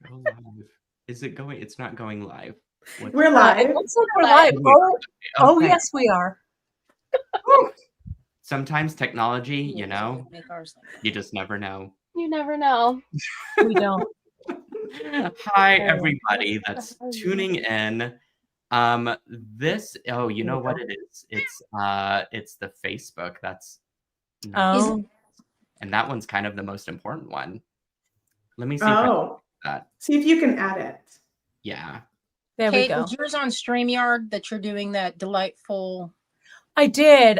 Go live. Is it going? It's not going live. What? We're live. It looks like we're live. Oh, Okay. yes, we are. Sometimes technology, you know, you just never know. You never know. We don't. Hi, everybody that's tuning in. This, oh, you know what it is? It's the Facebook. That's Oh. And that one's kind of the most important one. Let me see. See if you can add it. Yeah. There Kate, we go. was yours on StreamYard that you're doing that delightful? I did.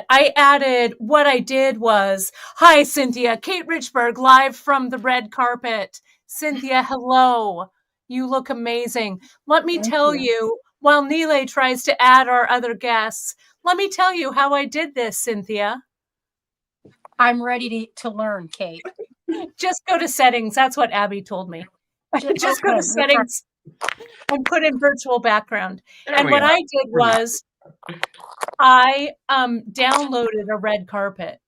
What I did was, hi, Cynthia. Kate Richburg, live from the red carpet. Cynthia, hello. You look amazing. Let me tell you, while Nealay tries to add our other guests, let me tell you how I did this, Cynthia. I'm ready to learn, Kate. Just go to settings. That's what Abby told me. Just go to settings and put in virtual background. And what I did was I downloaded a red carpet.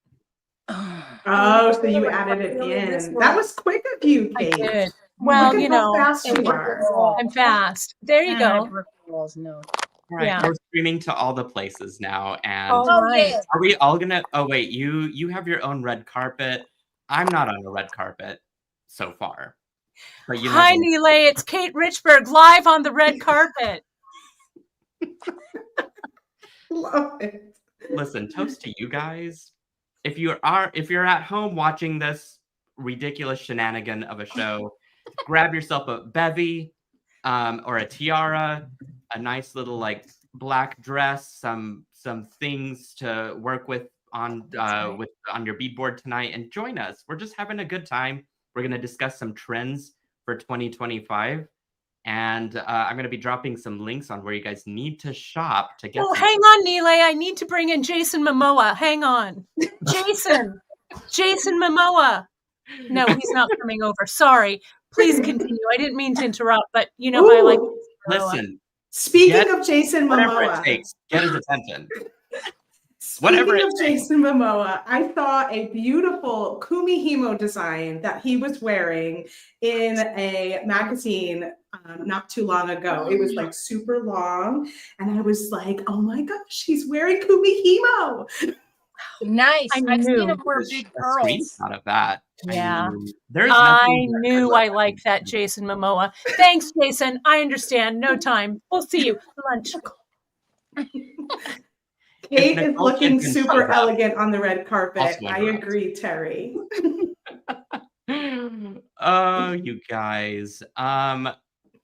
Oh, so you added it in. That was quick of you, Kate. I did. Well, Look at how fast you are. I'm fast. There you go. All right, Yeah. we're streaming to all the places now, and right. are we all gonna? Oh wait, you have your own red carpet. I'm not on a red carpet so far. But you Hi, Nealay. It's Kate Richburg live on the red carpet. Love it. Listen, toast to you guys. If you're at home watching this ridiculous shenanigan of a show, grab yourself a bevy, or a tiara, a nice little like black dress, some things to work with on your beadboard tonight, and join us. We're just having a good time. We're gonna discuss some trends for 2025. And I'm going to be dropping some links on where you guys need to shop to get. Oh, hang on, Nealay. I need to bring in Jason Momoa. Hang on. Jason Momoa. No, he's not coming over. Sorry. Please continue. I didn't mean to interrupt, but you know how I like Jason Momoa. Listen. Speaking of Jason whatever Momoa. It takes, get his attention. Speaking of Jason Momoa, I saw a beautiful Kumihimo design that he was wearing in a magazine not too long ago. It was like super long, and I was like, "Oh my gosh, he's wearing Kumihimo!" Nice. I've seen him wear There's big a pearls. screenshot out of that. Yeah, I knew I liked that Jason Momoa. Thanks, Jason. I understand. No time. We'll see you for lunch. Kate is looking super elegant on the red carpet. I agree, Terry. Oh, you guys.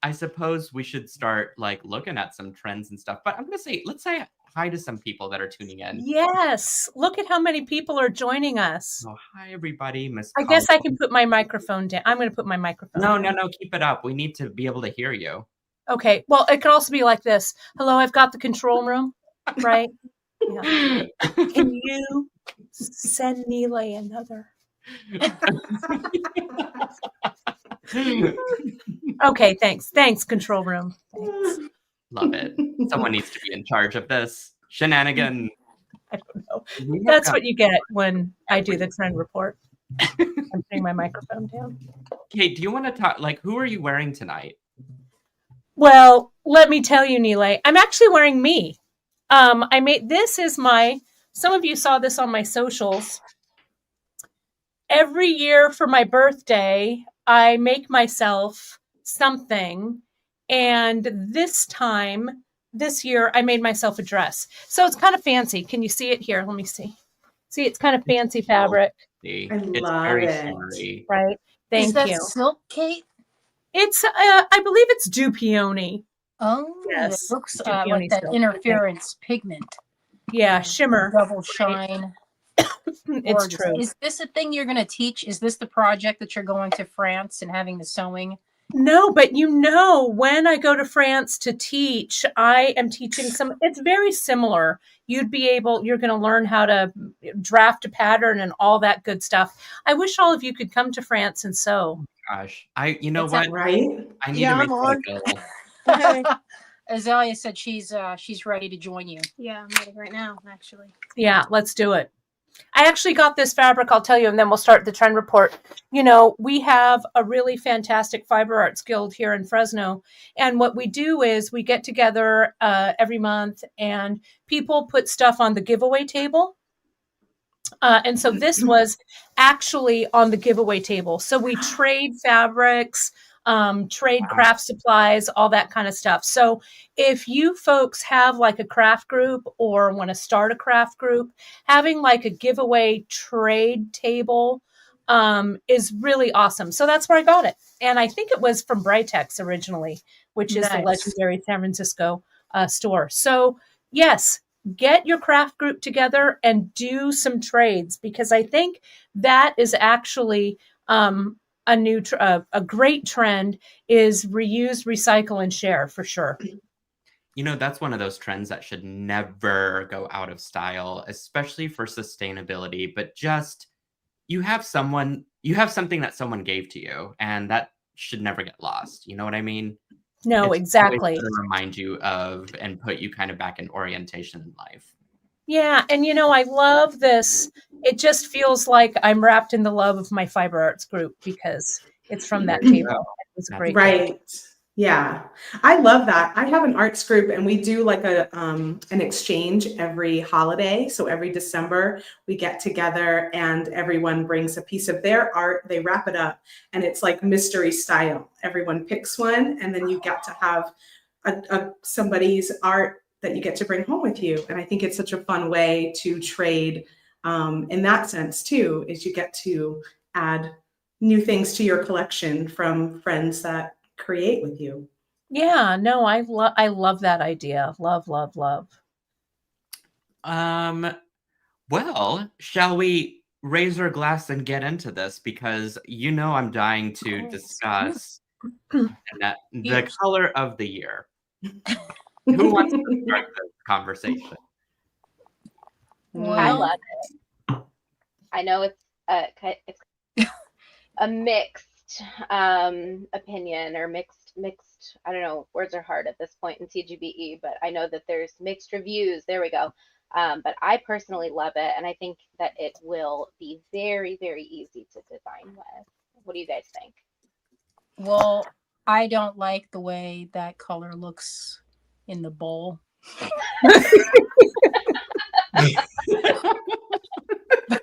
I suppose we should start like looking at some trends and stuff. But I'm gonna say, let's say hi to some people that are tuning in. Yes. Look at how many people are joining us. Oh, hi everybody, Miss. I guess I can put my microphone down. I'm gonna put my microphone down. No, keep it up. We need to be able to hear you. Okay. Well, it could also be like this. Hello, I've got the control room, right? Yeah. Can you send Nealay another? Okay, thanks. Thanks, control room. Thanks. Love it. Someone needs to be in charge of this shenanigan. I don't know. That's what you get when I do the trend report. I'm putting my microphone down. Kate, do you want to talk? Like, who are you wearing tonight? Well, let me tell you, Nealay, I'm actually wearing me. Some of you saw this on my socials. Every year for my birthday, I make myself something. And this year, I made myself a dress. So it's kind of fancy. Can you see it here? Let me see. See, it's kind of fancy fabric. I love it. Sorry. Right. Thank you. Is that silk, Kate? It's, I believe it's Dupioni. Oh, yes. It looks like that interference pigment. Yeah, shimmer. Double shine. It's true. Is this a thing you're going to teach? Is this the project that you're going to France and having the sewing? No, but when I go to France to teach, I am teaching it's very similar. You're going to learn how to draft a pattern and all that good stuff. I wish all of you could come to France and sew. Gosh, you know what? Right? I need to make that goal. Azalea said she's ready to join you. Yeah, I'm ready right now, actually. Yeah, let's do it. I actually got this fabric, I'll tell you, and then we'll start the trend report. You know, we have a really fantastic fiber arts guild here in Fresno. And what we do is we get together every month and people put stuff on the giveaway table. And so this was actually on the giveaway table. So we trade fabrics, trade craft supplies, all that kind of stuff. So if you folks have like a craft group or want to start a craft group, having like a giveaway trade table is really awesome. So that's where I got it. And I think it was from Britex originally, which is the legendary San Francisco store. So yes, get your craft group together and do some trades, because I think that is actually a great trend is reuse, recycle, and share for sure. You know, that's one of those trends that should never go out of style, especially for sustainability, but just you have something that someone gave to you, and that should never get lost. You know what I mean? No, It's exactly. always gonna remind you of and put you kind of back in orientation in life. Yeah, and you know, I love this. It just feels like I'm wrapped in the love of my fiber arts group because it's from that table. It was great. Right. Yeah, I love that. I have an arts group and we do like an exchange every holiday. So every December we get together and everyone brings a piece of their art. They wrap it up and it's like mystery style. Everyone picks one and then you get to have somebody's art that you get to bring home with you. And I think it's such a fun way to trade in that sense too, is you get to add new things to your collection from friends that create with you. Yeah, no, I love that idea. Love. Well, shall we raise our glass and get into this? Because you know I'm dying to discuss the color of the year. Who wants to start the conversation? I love it. I know it's a mixed opinion or mixed. I don't know. Words are hard at this point in TGBE, but I know that there's mixed reviews. There we go. But I personally love it, and I think that it will be very, very easy to design with. What do you guys think? Well, I don't like the way that color looks in the bowl.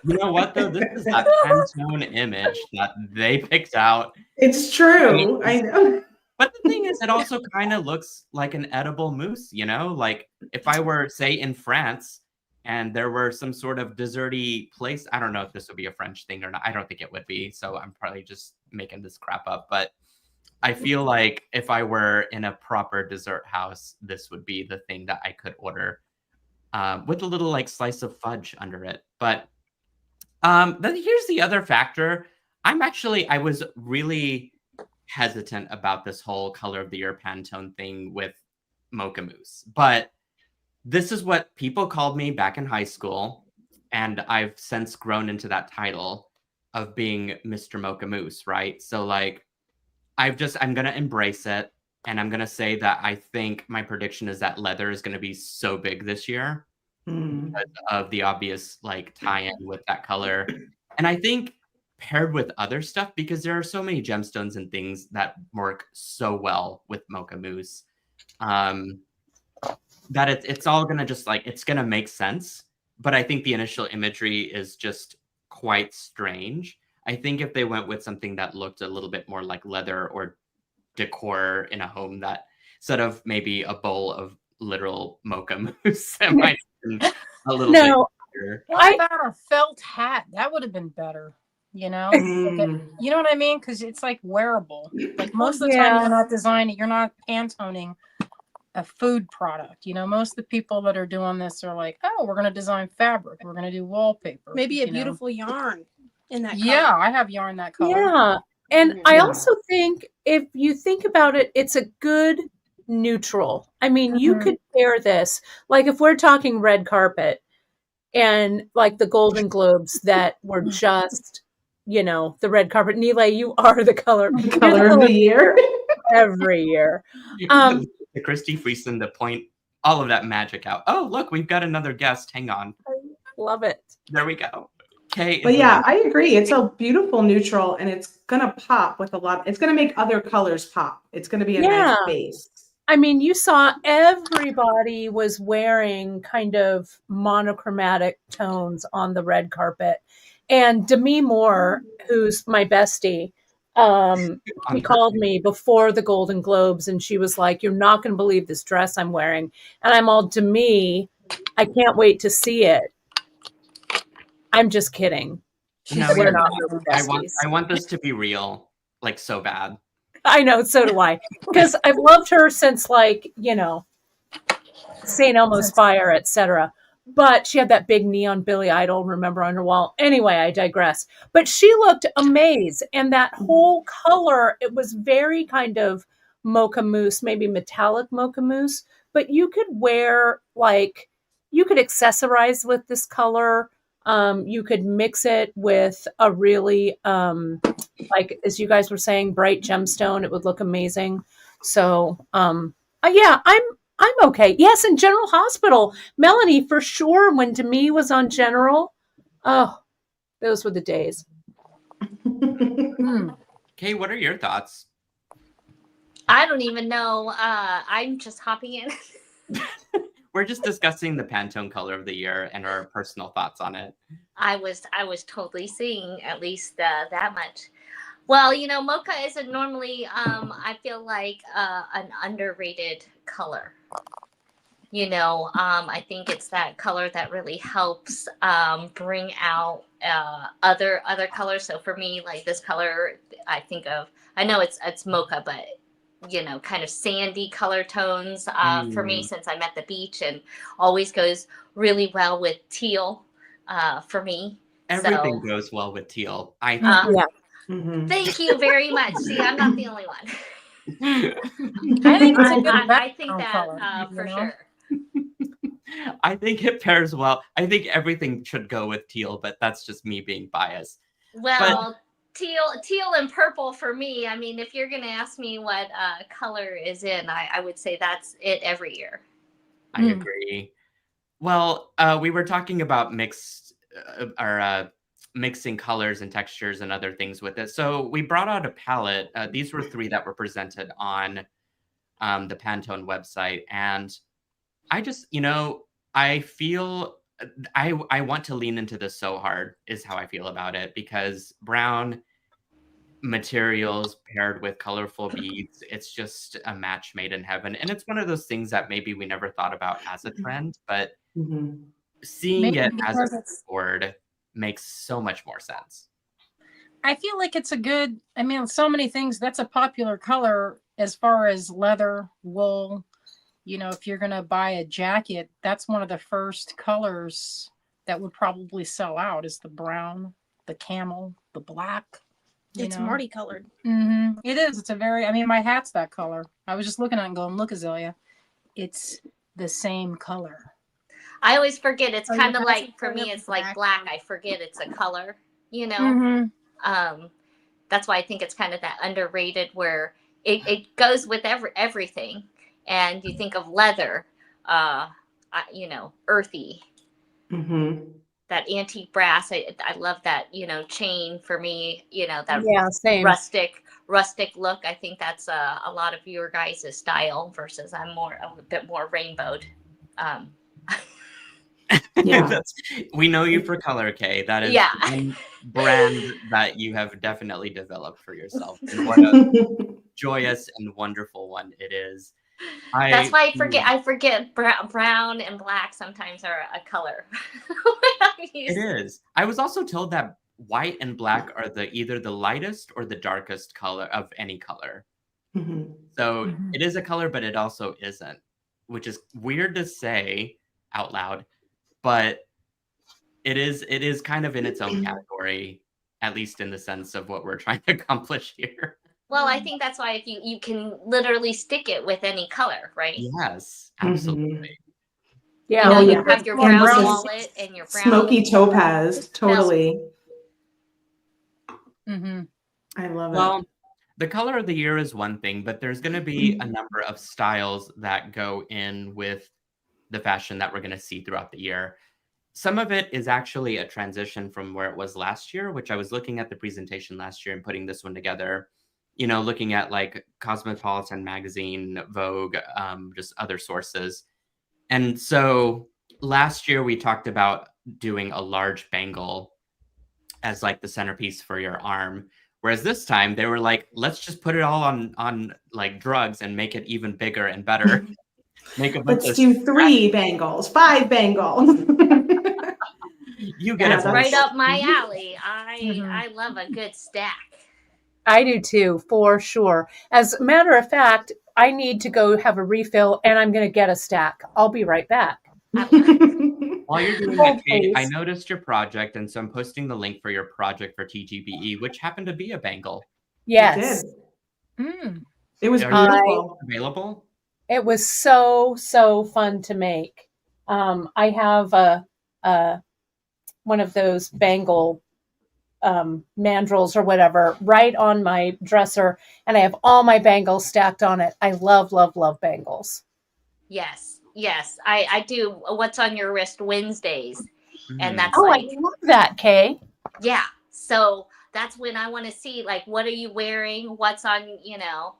You know what, though? This is that Pantone image that they picked out. It's true. I know. But the thing is, it also kind of looks like an edible mousse, you know? Like, if I were, say, in France, and there were some sort of desserty place, I don't know if this would be a French thing or not. I don't think it would be, so I'm probably just making this crap up. But I feel like if I were in a proper dessert house, this would be the thing that I could order with a little, like, slice of fudge under it. But then here's the other factor. I was really hesitant about this whole color of the year Pantone thing with Mocha Mousse, but this is what people called me back in high school, and I've since grown into that title of being Mr. Mocha Mousse, right? So like, I'm gonna embrace it, and I'm gonna say that I think my prediction is that leather is gonna be so big this year because of the obvious like tie-in with that color, and I think paired with other stuff, because there are so many gemstones and things that work so well with Mocha Mousse, that it's all gonna just like, it's gonna make sense. But I think the initial imagery is just quite strange. I think if they went with something that looked a little bit more like leather or decor in a home, that instead of maybe a bowl of literal Mocha Mousse, it might have been a little bit better. What about a felt hat? That would have been better. You know, you know what I mean? Because it's like wearable. Like most of the time, you're not designing, you're not Pantoning a food product. You know, most of the people that are doing this are like, oh, we're going to design fabric, we're going to do wallpaper. Maybe a beautiful yarn in that color. Yeah, I have yarn that color. Yeah, and I also think if you think about it, it's a good neutral. I mean, you could pair this, like if we're talking red carpet and like the Golden Globes that were just, you know, the red carpet. Nealay, you are the color of the year every year. The Christy Friesen to point all of that magic out. Oh, look, we've got another guest. Hang on. Love it. There we go. Kay, But yeah, I agree. It's a beautiful neutral, and it's gonna pop with a lot. It's gonna make other colors pop. It's gonna be a nice base. I mean, you saw everybody was wearing kind of monochromatic tones on the red carpet. And Demi Moore, who's my bestie, she called me before the Golden Globes and she was like, "You're not going to believe this dress I'm wearing." And I'm all, Demi, I can't wait to see it. I'm just kidding. No, We're not really besties. I want this to be real, like so bad. I know, so do I. Because I've loved her since, like, you know, St. Elmo's Fire, etc. But she had that big neon Billy Idol, remember, on her wall. Anyway, I digress. But she looked amazing. And that whole color, it was very kind of mocha mousse, maybe metallic mocha mousse. But you could wear, like, you could accessorize with this color. You could mix it with a really, like, as you guys were saying, bright gemstone. It would look amazing. So, yeah, I'm okay. Yes, in General Hospital, Melanie, for sure. When Demi was on General, oh, those were the days. Kay, what are your thoughts? I don't even know. I'm just hopping in. We're just discussing the Pantone color of the year and our personal thoughts on it. I was totally seeing at least that much. Well, you know, mocha isn't normally, I feel like, an underrated color. You know, I think it's that color that really helps bring out other colors. So for me, like this color, I think of, I know it's mocha, but you know, kind of sandy color tones for me, since I'm at the beach, and always goes really well with teal for me. Everything goes well with teal. I think. Yeah. Mm-hmm. Thank you very much. See, I'm not the only one. I think it's a good I think that color, for sure. I think it pairs well. I think everything should go with teal, but that's just me being biased. Well, teal and purple for me. I mean, if you're going to ask me what color is in, I would say that's it every year. I agree. Well, we were talking about mixing colors and textures and other things with it. So we brought out a palette. These were 3 that were presented on the Pantone website. And I just, you know, I feel I want to lean into this so hard is how I feel about it, because brown materials paired with colorful beads, it's just a match made in heaven. And it's one of those things that maybe we never thought about as a trend, but seeing it as a board makes so much more sense. I feel like it's a good, I mean, so many things, that's a popular color as far as leather, wool. You know, if you're going to buy a jacket, that's one of the first colors that would probably sell out is the brown, the camel, the black. It's multicolored. Mm-hmm. It is. It's a very, I mean, my hat's that color. I was just looking at it and going, look, Azalea, it's the same color. I always forget. It's kind of like, for me, it's like black. I forget it's a color, you know? That's why I think it's kind of that underrated where it goes with everything. And you think of leather, you know, earthy, that antique brass. I love that, you know, chain for me, you know, that rustic look. I think that's a lot of your guys' style versus I'm a bit more rainbowed. We know you for color, Kay. That is one brand that you have definitely developed for yourself. And what a joyous and wonderful one it is. That's why I forget brown and black sometimes are a color. It is. I was also told that white and black are either the lightest or the darkest color of any color. So it is a color, but it also isn't, which is weird to say out loud, but it is kind of in its own category, at least in the sense of what we're trying to accomplish here. Well, I think that's why if you can literally stick it with any color, right? Yes, absolutely. Yeah, you have your brown wallet and your brown smoky topaz, totally. I love it. Well, the color of the year is one thing, but there's going to be a number of styles that go in with the fashion that we're going to see throughout the year. some of it is actually a transition from where it was last year, which I was looking at the presentation last year and putting this one together, you know, looking at like Cosmopolitan magazine, Vogue, just other sources. And so last year we talked about doing a large bangle as like the centerpiece for your arm. Whereas this time they were like, let's just put it all on like drugs and make it even bigger and better. Make a bunch Let's of do 3 bangles, 5 bangles. You get That's a right up my alley. I love a good stack. I do too, for sure. As a matter of fact, I need to go have a refill and I'm going to get a stack. I'll be right back. While you're doing Hold, that, Kate, I please. noticed your project, and so I'm posting the link for your project for TGBE, which happened to be a bangle. Yes. It was Are beautiful. you available? It was so, so fun to make. I have one of those bangle mandrels or whatever right on my dresser, and I have all my bangles stacked on it. I love, love, love bangles. Yes, yes. I do What's on Your Wrist Wednesdays. And that's I like, love that, Kay. yeah. So that's when I want to see, like, what are you wearing? What's on, you know,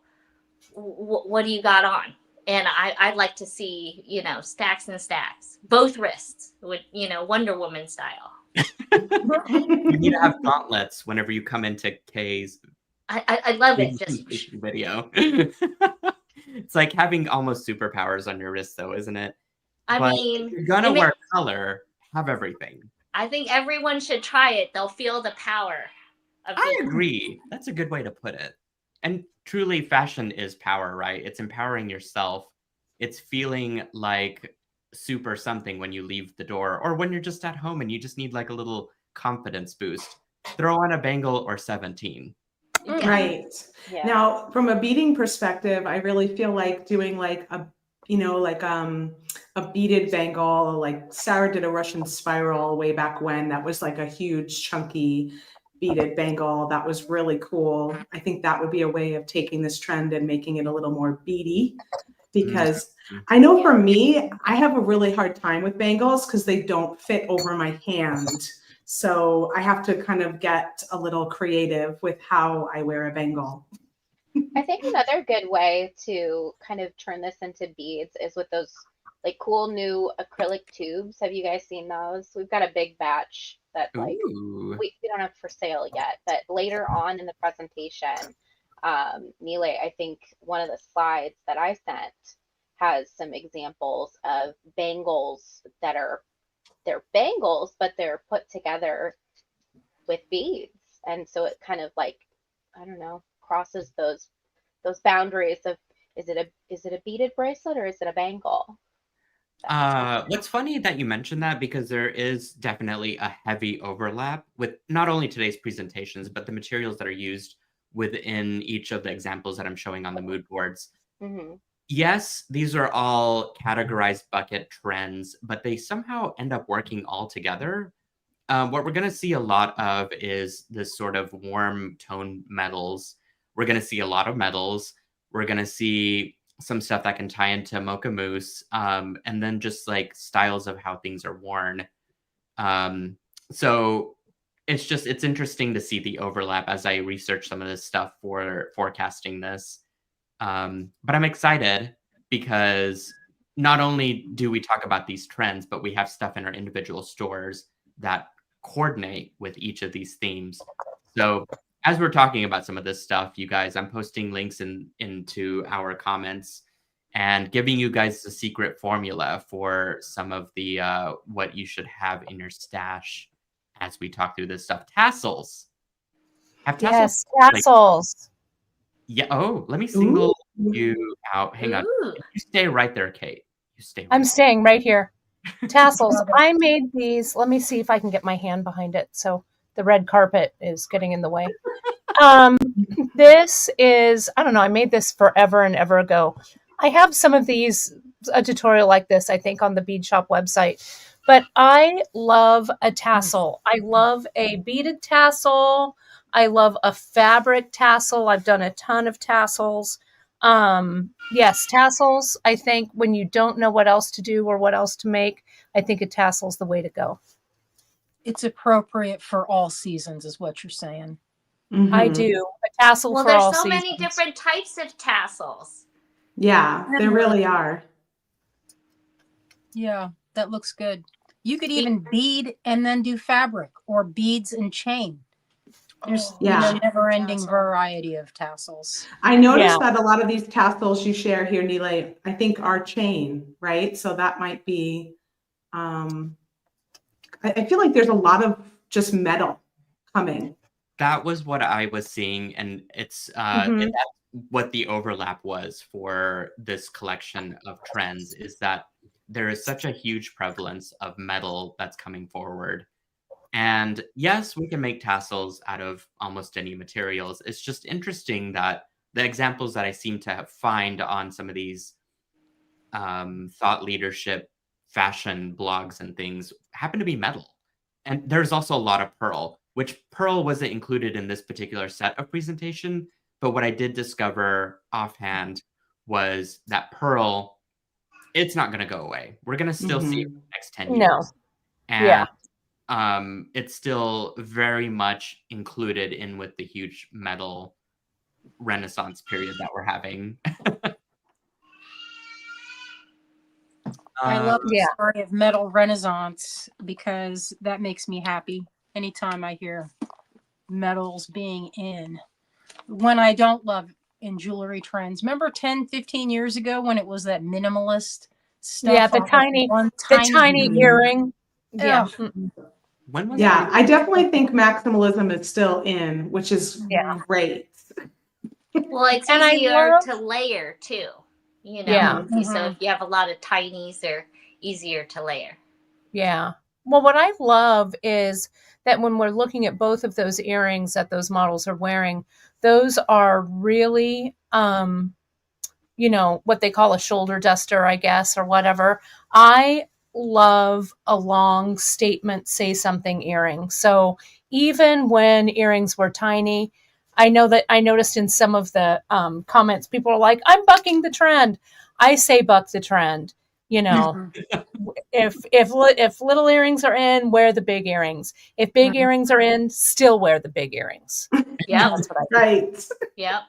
what do you got on? And I'd like to see, you know, stacks and stacks, both wrists with, you know, Wonder Woman style. You need to have gauntlets whenever you come into Kay's I love it. Just video. It's like having almost superpowers on your wrist, though, isn't it? I But mean, if you're gonna wear color, have everything. I think everyone should try it. They'll feel the power. I agree. That's a good way to put it. And truly, fashion is power, right? It's empowering yourself. It's feeling like super something when you leave the door, or when you're just at home and you just need like a little confidence boost. Throw on a bangle or 17. Right. Yeah. Now, from a beading perspective, I really feel like doing like a, you know, like a beaded bangle. Like Sarah did a Russian spiral way back when. That was like a huge chunky beaded bangle. That was really cool. I think that would be a way of taking this trend and making it a little more beady. Because I know for me, I have a really hard time with bangles because they don't fit over my hand. So I have to kind of get a little creative with how I wear a bangle. I think another good way to kind of turn this into beads is with those like cool new acrylic tubes. Have you guys seen those? We've got a big batch that like we don't have for sale yet, but later on in the presentation, Nealay, I think one of the slides that I sent has some examples of bangles that they're bangles, but they're put together with beads. And so it kind of like, I don't know, crosses those boundaries of, is it a beaded bracelet or is it a bangle? What's funny that you mentioned that, because there is definitely a heavy overlap with not only today's presentations, but the materials that are used within each of the examples that I'm showing on the mood boards. Yes, these are all categorized bucket trends, but they somehow end up working all together. What we're going to see a lot of is this sort of warm tone metals. We're going to see a lot of metals. We're going to see some stuff that can tie into mocha mousse, and then just like styles of how things are worn. So it's interesting to see the overlap as I research some of this stuff for forecasting this. But I'm excited because not only do we talk about these trends, but we have stuff in our individual stores that coordinate with each of these themes. So as we're talking about some of this stuff, you guys, I'm posting links into our comments and giving you guys the secret formula for some of the what you should have in your stash as we talk through this stuff. Tassels. Have tassels? Yes, tassels. Yeah. Oh, let me single you out. Hang on. You stay right there, Kate. You stay. Right I'm staying right here. Tassels. I made these. Let me see if I can get my hand behind it. So the red carpet is getting in the way. This is, I don't know, I made this forever and ever ago. I have some of these, a tutorial like this, I think, on the Bead Shop website. But I love a tassel. I love a beaded tassel. I love a fabric tassel. I've done a ton of tassels. Yes, tassels, I think when you don't know what else to do or what else to make, I think a tassel's the way to go. It's appropriate for all seasons, is what you're saying. I do. A tassel Well, for all there's so seasons. many different types of tassels. Yeah, there really are. Yeah, that looks good. You could even bead and then do fabric, or beads and chain. There's never-ending variety of tassels. I noticed that a lot of these tassels you share here, Nealay, I think are chain, right? So that might be, I feel like there's a lot of just metal coming. That was what I was seeing, and it's and that's what the overlap was for this collection of trends, is that there is such a huge prevalence of metal that's coming forward. And yes, we can make tassels out of almost any materials. It's just interesting that the examples that I seem to find on some of these thought leadership fashion blogs and things happen to be metal. And there's also a lot of pearl, which pearl wasn't included in this particular set of presentation. But what I did discover offhand was that pearl, it's not going to go away. We're going to still see it for the next 10 years. And it's still very much included in with the huge metal renaissance period that we're having. I love the story of metal renaissance because that makes me happy anytime I hear metals being in. When I don't love in jewelry trends, remember 10, 15 years ago when it was that minimalist stuff? Yeah, the tiny earring. Yeah. When was I definitely think maximalism is still in, which is great. Well, it's easier to layer too. You know, so if you have a lot of tinies, they're easier to layer. Yeah. Well, what I love is that when we're looking at both of those earrings that those models are wearing, those are really, you know, what they call a shoulder duster, I guess, or whatever. I love a long statement, say something earring. So even when earrings were tiny, I know that I noticed in some of the comments, people are like, I'm bucking the trend. I say buck the trend. You know, if little earrings are in, wear the big earrings. If big earrings are in, still wear the big earrings. Yeah, that's what I think. Yep.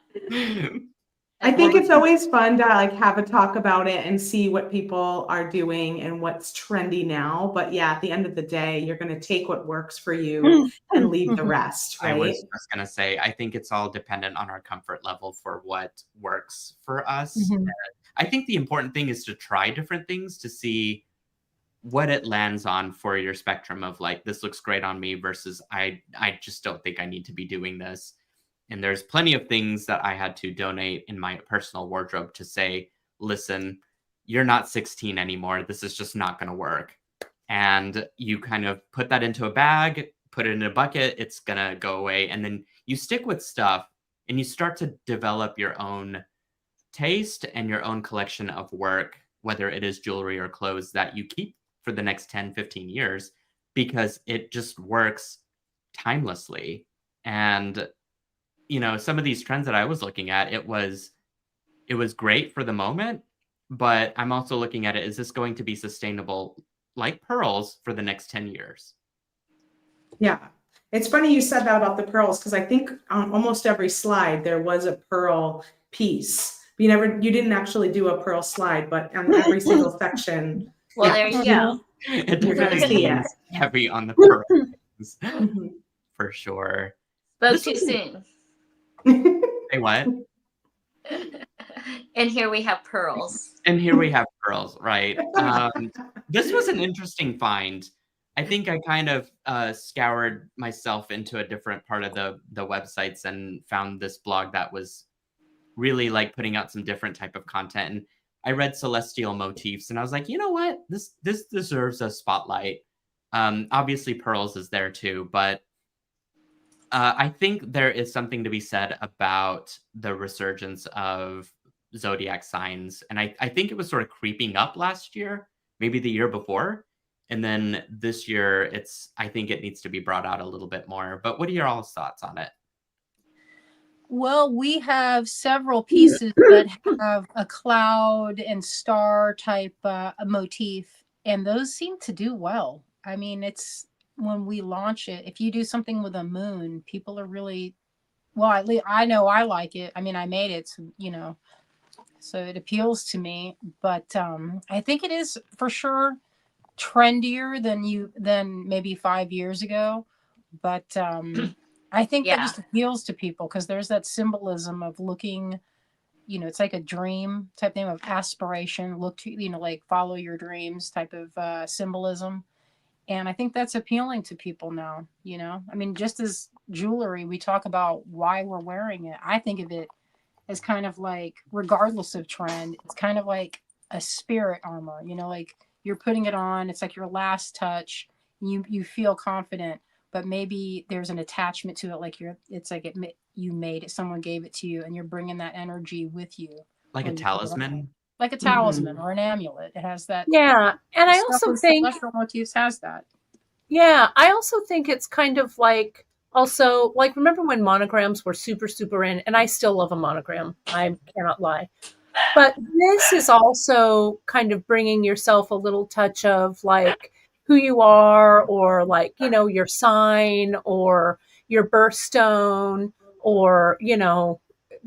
I think it's always fun to like have a talk about it and see what people are doing and what's trendy now. But yeah, at the end of the day, you're going to take what works for you and leave the rest, right? I was just going to say, I think it's all dependent on our comfort level for what works for us. I think the important thing is to try different things to see what it lands on for your spectrum of like, this looks great on me versus I just don't think I need to be doing this. And there's plenty of things that I had to donate in my personal wardrobe to say, listen, you're not 16 anymore. This is just not going to work. And you kind of put that into a bag, put it in a bucket. It's going to go away. And then you stick with stuff and you start to develop your own taste and your own collection of work, whether it is jewelry or clothes, that you keep for the next 10, 15 years, because it just works timelessly. And you know, some of these trends that I was looking at, it was great for the moment, but I'm also looking at it, is this going to be sustainable like pearls for the next 10 years? Yeah. It's funny you said that about the pearls, because I think on almost every slide there was a pearl piece. You didn't actually do a pearl slide, but on every single section. Well, there you go. It definitely is heavy on the pearls, for sure. Spoke too soon. Say what? And here we have pearls. And here we have pearls, right? This was an interesting find. I think I kind of scoured myself into a different part of the websites and found this blog that was really like putting out some different type of content. And I read Celestial Motifs and I was like, you know what? This deserves a spotlight. Obviously pearls is there too, but I think there is something to be said about the resurgence of zodiac signs. And I think it was sort of creeping up last year, maybe the year before. And then this year, I think it needs to be brought out a little bit more. But what are your all's thoughts on it? Well, we have several pieces that have a cloud and star type a motif and those seem to do well. I mean, it's when we launch it, if you do something with a moon, people are really, well, at least I know I like it. I mean, I made it, so it appeals to me. But I think it is for sure trendier than maybe 5 years ago. But I think that just appeals to people because there's that symbolism of looking, it's like a dream type thing of aspiration, look to, like follow your dreams type of symbolism. And I think that's appealing to people now, I mean, just as jewelry, we talk about why we're wearing it. I think of it as kind of like, regardless of trend, it's kind of like a spirit armor, like you're putting it on, it's like your last touch, you feel confident, but maybe there's an attachment to it, like you made it, someone gave it to you, and you're bringing that energy with you. Like a talisman? Like a talisman or an amulet. It has that. Yeah. And I also think celestial motifs has that. Yeah, I also think it's kind of like, also, like, remember when monograms were super, super in, and I still love a monogram. I cannot lie. But this is also kind of bringing yourself a little touch of like who you are, or like, your sign or your birthstone, or,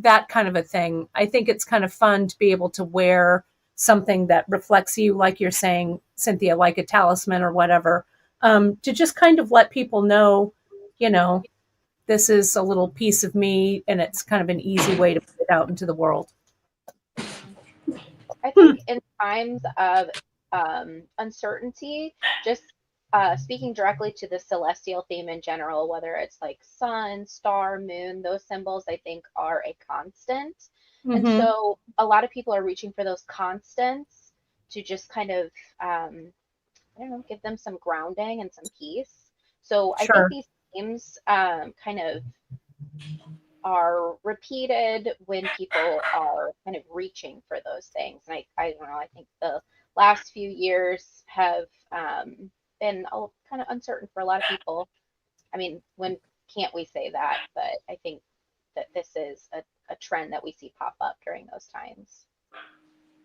that kind of a thing. I think it's kind of fun to be able to wear something that reflects you, like you're saying, Cynthia, like a talisman or whatever, to just kind of let people know, this is a little piece of me, and it's kind of an easy way to put it out into the world. I think in times of uncertainty, just speaking directly to the celestial theme in general, whether it's like sun, star, moon, those symbols I think are a constant. Mm-hmm. And so a lot of people are reaching for those constants to just kind of, I don't know, give them some grounding and some peace. So I think these themes kind of are repeated when people are kind of reaching for those things. And I don't know, I think the last few years have been kind of uncertain for a lot of people. I mean, when can't we say that? But I think that this is a trend that we see pop up during those times.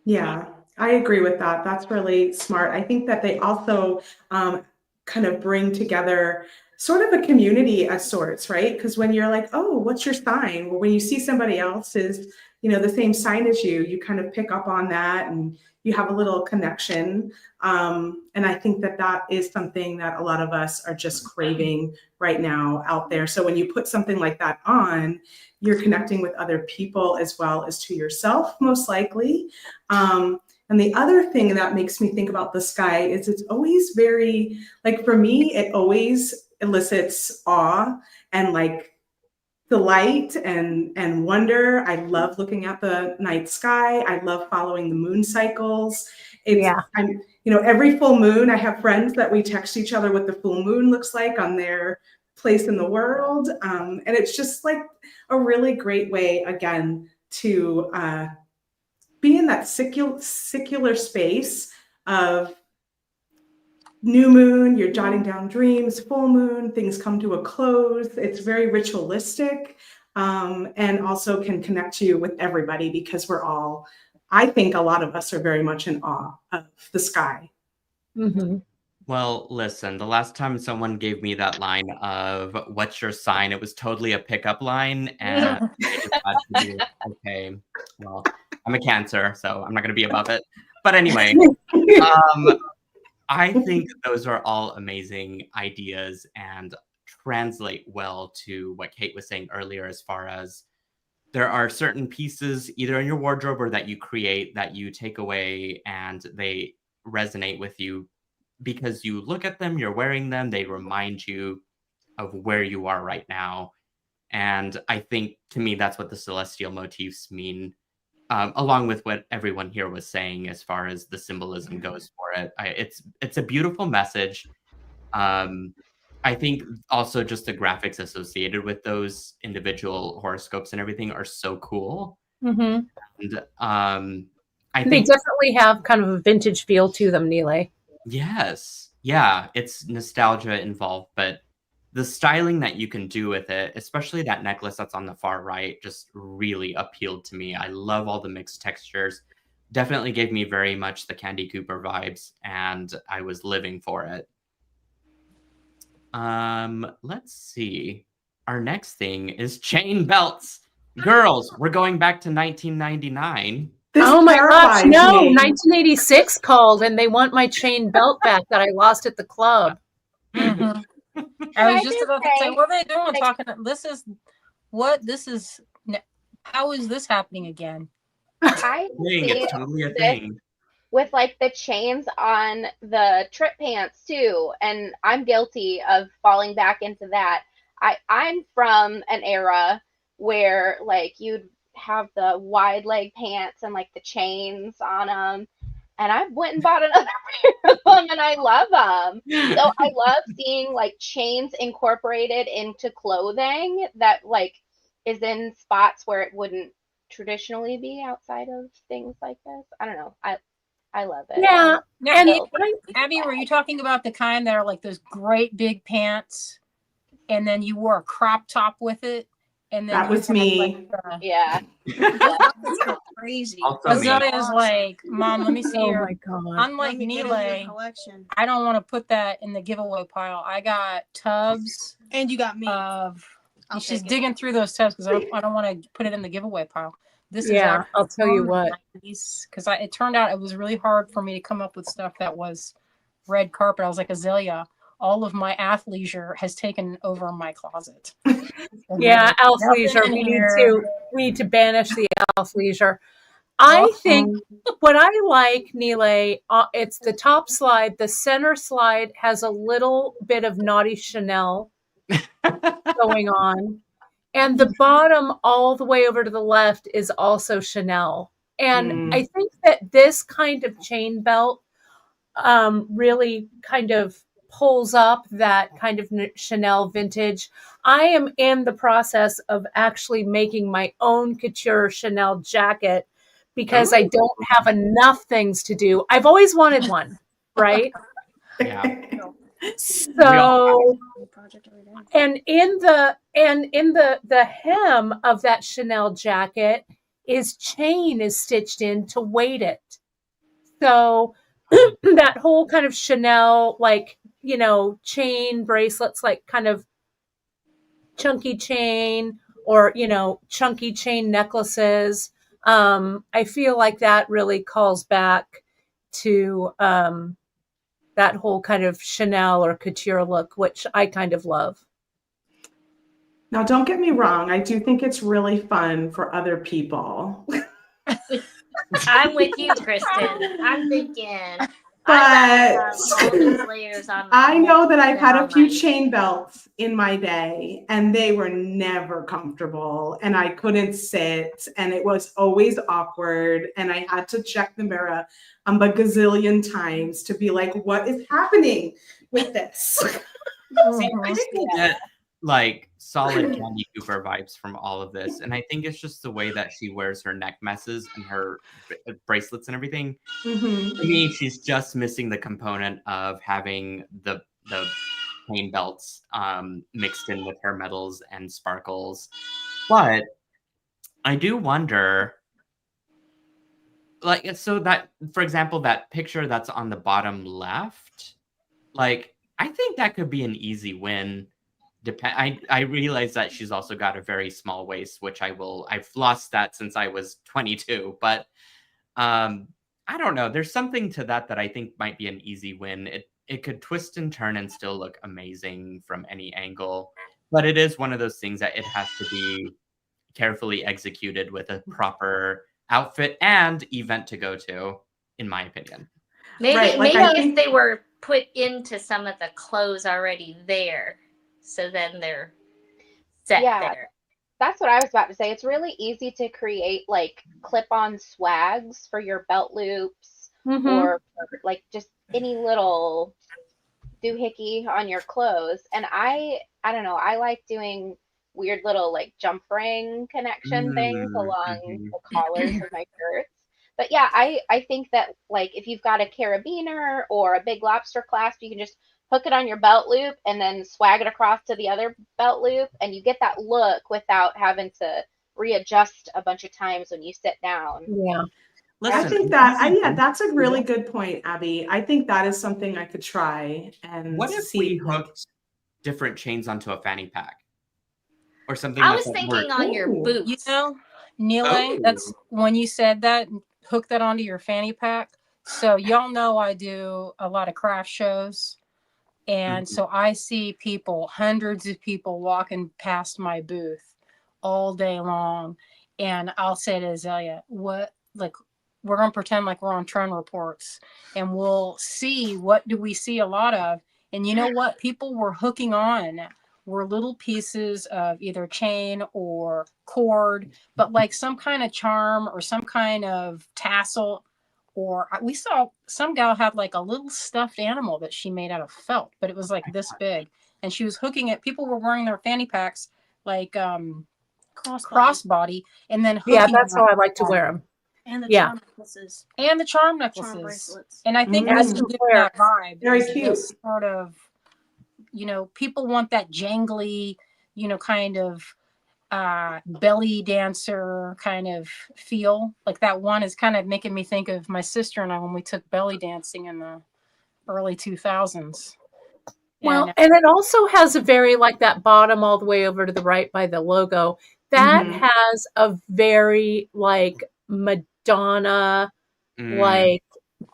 Yeah, I agree with that. That's really smart. I think that they also kind of bring together sort of a community of sorts, right? Because when you're like, oh, what's your sign? Well, when you see somebody else's, the same sign as you kind of pick up on that, and you have a little connection. And I think that that is something that a lot of us are just craving right now out there. So when you put something like that on, you're connecting with other people as well as to yourself, most likely. And the other thing that makes me think about the sky is it's always very, like for me, it always elicits awe and like delight and wonder. I love looking at the night sky. I love following the moon cycles. Every full moon, I have friends that we text each other what the full moon looks like on their place in the world. And it's just like a really great way, again, to be in that secular space of new moon, you're jotting down dreams, full moon, things come to a close. It's very ritualistic, and also can connect you with everybody, because I think a lot of us are very much in awe of the sky. Mm-hmm. Well, listen, the last time someone gave me that line of "What's your sign?" it was totally a pickup line, and I just had to be like, okay, well, I'm a Cancer, so I'm not going to be above it. But anyway, I think those are all amazing ideas and translate well to what Kate was saying earlier, as far as there are certain pieces either in your wardrobe or that you create that you take away, and they resonate with you because you look at them, you're wearing them, they remind you of where you are right now. And I think, to me, that's what the celestial motifs mean, along with what everyone here was saying as far as the symbolism goes for it. It's a beautiful message. I think also just the graphics associated with those individual horoscopes and everything are so cool. Mm-hmm. And I think they definitely have kind of a vintage feel to them, Nealay. Yes. Yeah, it's nostalgia involved, but the styling that you can do with it, especially that necklace that's on the far right, just really appealed to me. I love all the mixed textures. definitely gave me very much the Candy Cooper vibes, and I was living for it. Let's see. Our next thing is chain belts. Girls, we're going back to 1999. Oh my gosh, no, 1986 called and they want my chain belt back that I lost at the club. Mm-hmm. I was just about to say, what are they doing? Talking. How is this happening again? I see It's totally a thing. With like the chains on the trip pants too, and I'm guilty of falling back into that. I'm from an era where like you'd have the wide leg pants and like the chains on them, and I went and bought another pair of them, and I love them. So I love seeing like chains incorporated into clothing that like is in spots where it wouldn't traditionally be outside of things like this. I don't know. I love it. Yeah. Now, And Abby, were you talking about the kind that are like those great big pants, and then you wore a crop top with it, and then that was me. Like, yeah. That's crazy. Azalea is like, Mom, let me see your. My God. Unlike Nealay, I don't want to put that in the giveaway pile. I got tubs, and you got me. She's digging through those tubs because I don't want to put it in the giveaway pile. This is I'll tell you what. Because it turned out it was really hard for me to come up with stuff that was red carpet. I was like, Azalea, all of my athleisure has taken over my closet. Yeah, athleisure. We need to banish the athleisure. I think what I like, Nealay, it's the top slide. The center slide has a little bit of naughty Chanel going on. And the bottom all the way over to the left is also Chanel. And I think that this kind of chain belt really kind of pulls up that kind of Chanel vintage. I am in the process of actually making my own couture Chanel jacket because I don't have enough things to do. I've always wanted one, right? Yeah. So, and in the hem of that Chanel jacket is stitched in to weight it. So that whole kind of Chanel, like, chain bracelets, like kind of chunky chain or, chunky chain necklaces. I feel like that really calls back to, that whole kind of Chanel or couture look, which I kind of love. Now, don't get me wrong. I do think it's really fun for other people. I'm with you, Kristen. I'm thinking, but all these layers on I know that I've had a few chain belts in my day, and they were never comfortable, and I couldn't sit, and it was always awkward, and I had to check the mirror a gazillion times to be like, what is happening with this? See, I think that like solid Candy Cooper vibes from all of this, and I think it's just the way that she wears her neck messes and her bracelets and everything. To me, she's just missing the component of having the chain belts mixed in with her metals and sparkles. But I do wonder, like, so that, for example, that picture that's on the bottom left, like, I think that could be an easy win. I realize that she's also got a very small waist, which I've lost that since I was 22, but I don't know. There's something to that I think might be an easy win. It could twist and turn and still look amazing from any angle, but it is one of those things that it has to be carefully executed with a proper outfit and event to go to, in my opinion. Maybe if they were put into some of the clothes already there, so then they're set there. That's what I was about to say. It's really easy to create like clip-on swags for your belt loops or like just any little doohickey on your clothes. And I don't know, I like doing weird little like jump ring connection things along the collars of my shirts. But yeah, I think that like if you've got a carabiner or a big lobster clasp, you can just hook it on your belt loop and then swag it across to the other belt loop, and you get that look without having to readjust a bunch of times when you sit down. Yeah. I think that's a really good point, Abby. I think that is something I could try and what if see. we hooked different chains onto a fanny pack? Or something I was thinking on your boots. You know, Nealay, that's when you said that, hook that onto your fanny pack. So y'all know I do a lot of craft shows. And so I see people, hundreds of people walking past my booth all day long. And I'll say to Azalea, we're going to pretend like we're on Trend Reports and we'll see, what do we see a lot of? And you know what? People were hooking on were little pieces of either chain or cord, but like some kind of charm or some kind of tassel. Or we saw some gal had like a little stuffed animal that she made out of felt, but it was like this big, and she was hooking it. People were wearing their fanny packs like crossbody, and then that's how I like to wear them. And the charm necklaces. And the charm necklaces. Charm bracelets. And I think this is that vibe. Very cute. Sort of, you know, people want that jangly, you know, kind of belly dancer kind of feel. Like that one is kind of making me think of my sister and I when we took belly dancing in the early 2000s. Well, and it also has a very, like that bottom all the way over to the right by the logo, that has a very like Madonna, like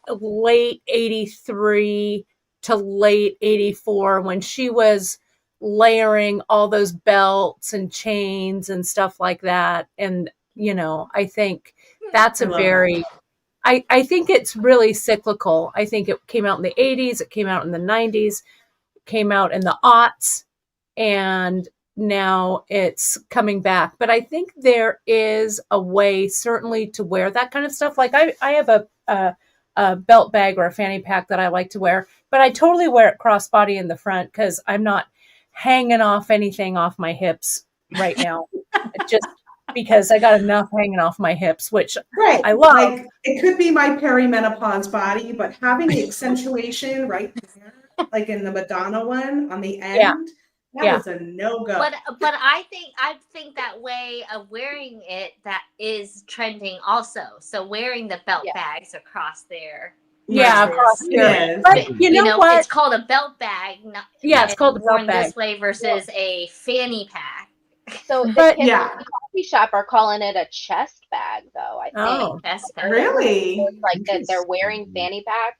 late 83 to late 84 when she was layering all those belts and chains and stuff like that. And, you know, I think that's I think it's really cyclical. I think it came out in the 80s, it came out in the 90s, came out in the aughts, and now it's coming back. But I think there is a way certainly to wear that kind of stuff. Like I have a belt bag or a fanny pack that I like to wear, but I totally wear it crossbody in the front because I'm not hanging off anything off my hips right now. Just because I got enough hanging off my hips, which I love. Like, it could be my perimenopause body, but having the accentuation right there, like in the Madonna one on the end, that is a no-go. But I think that way of wearing it, that is trending also. So wearing the belt bags across there. Across there. But you know what? It's called a belt bag. It's called a belt bag. This way versus a fanny pack. So the kids in the coffee shop are calling it a chest bag, though. I think. Chest bag. Really? Like that they're wearing fanny packs.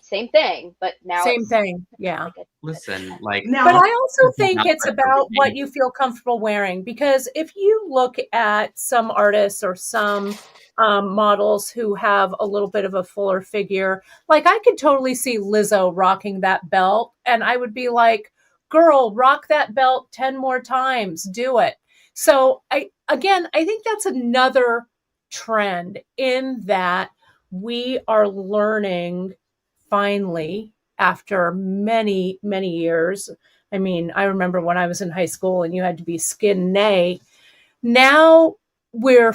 Same thing, but now same thing. Yeah. Listen, like, but I also think it's about what you feel comfortable wearing, because if you look at some artists or some models who have a little bit of a fuller figure, like I could totally see Lizzo rocking that belt, and I would be like, girl, rock that belt 10 more times, do it. So I think that's another trend in that we are learning finally after many, many years. I mean, I remember when I was in high school and you had to be skin nay. Now we're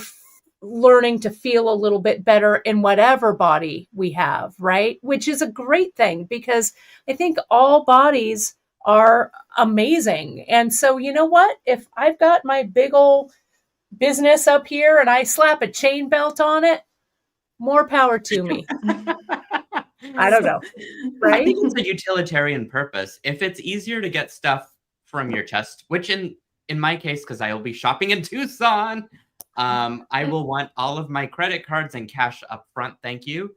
learning to feel a little bit better in whatever body we have, right? Which is a great thing, because I think all bodies are amazing. And so, you know what? If I've got my big old business up here and I slap a chain belt on it, more power to me. I don't know. Right? I think it's a utilitarian purpose. If it's easier to get stuff from your chest, which in my case, because I will be shopping in Tucson, I will want all of my credit cards and cash up front. Thank you.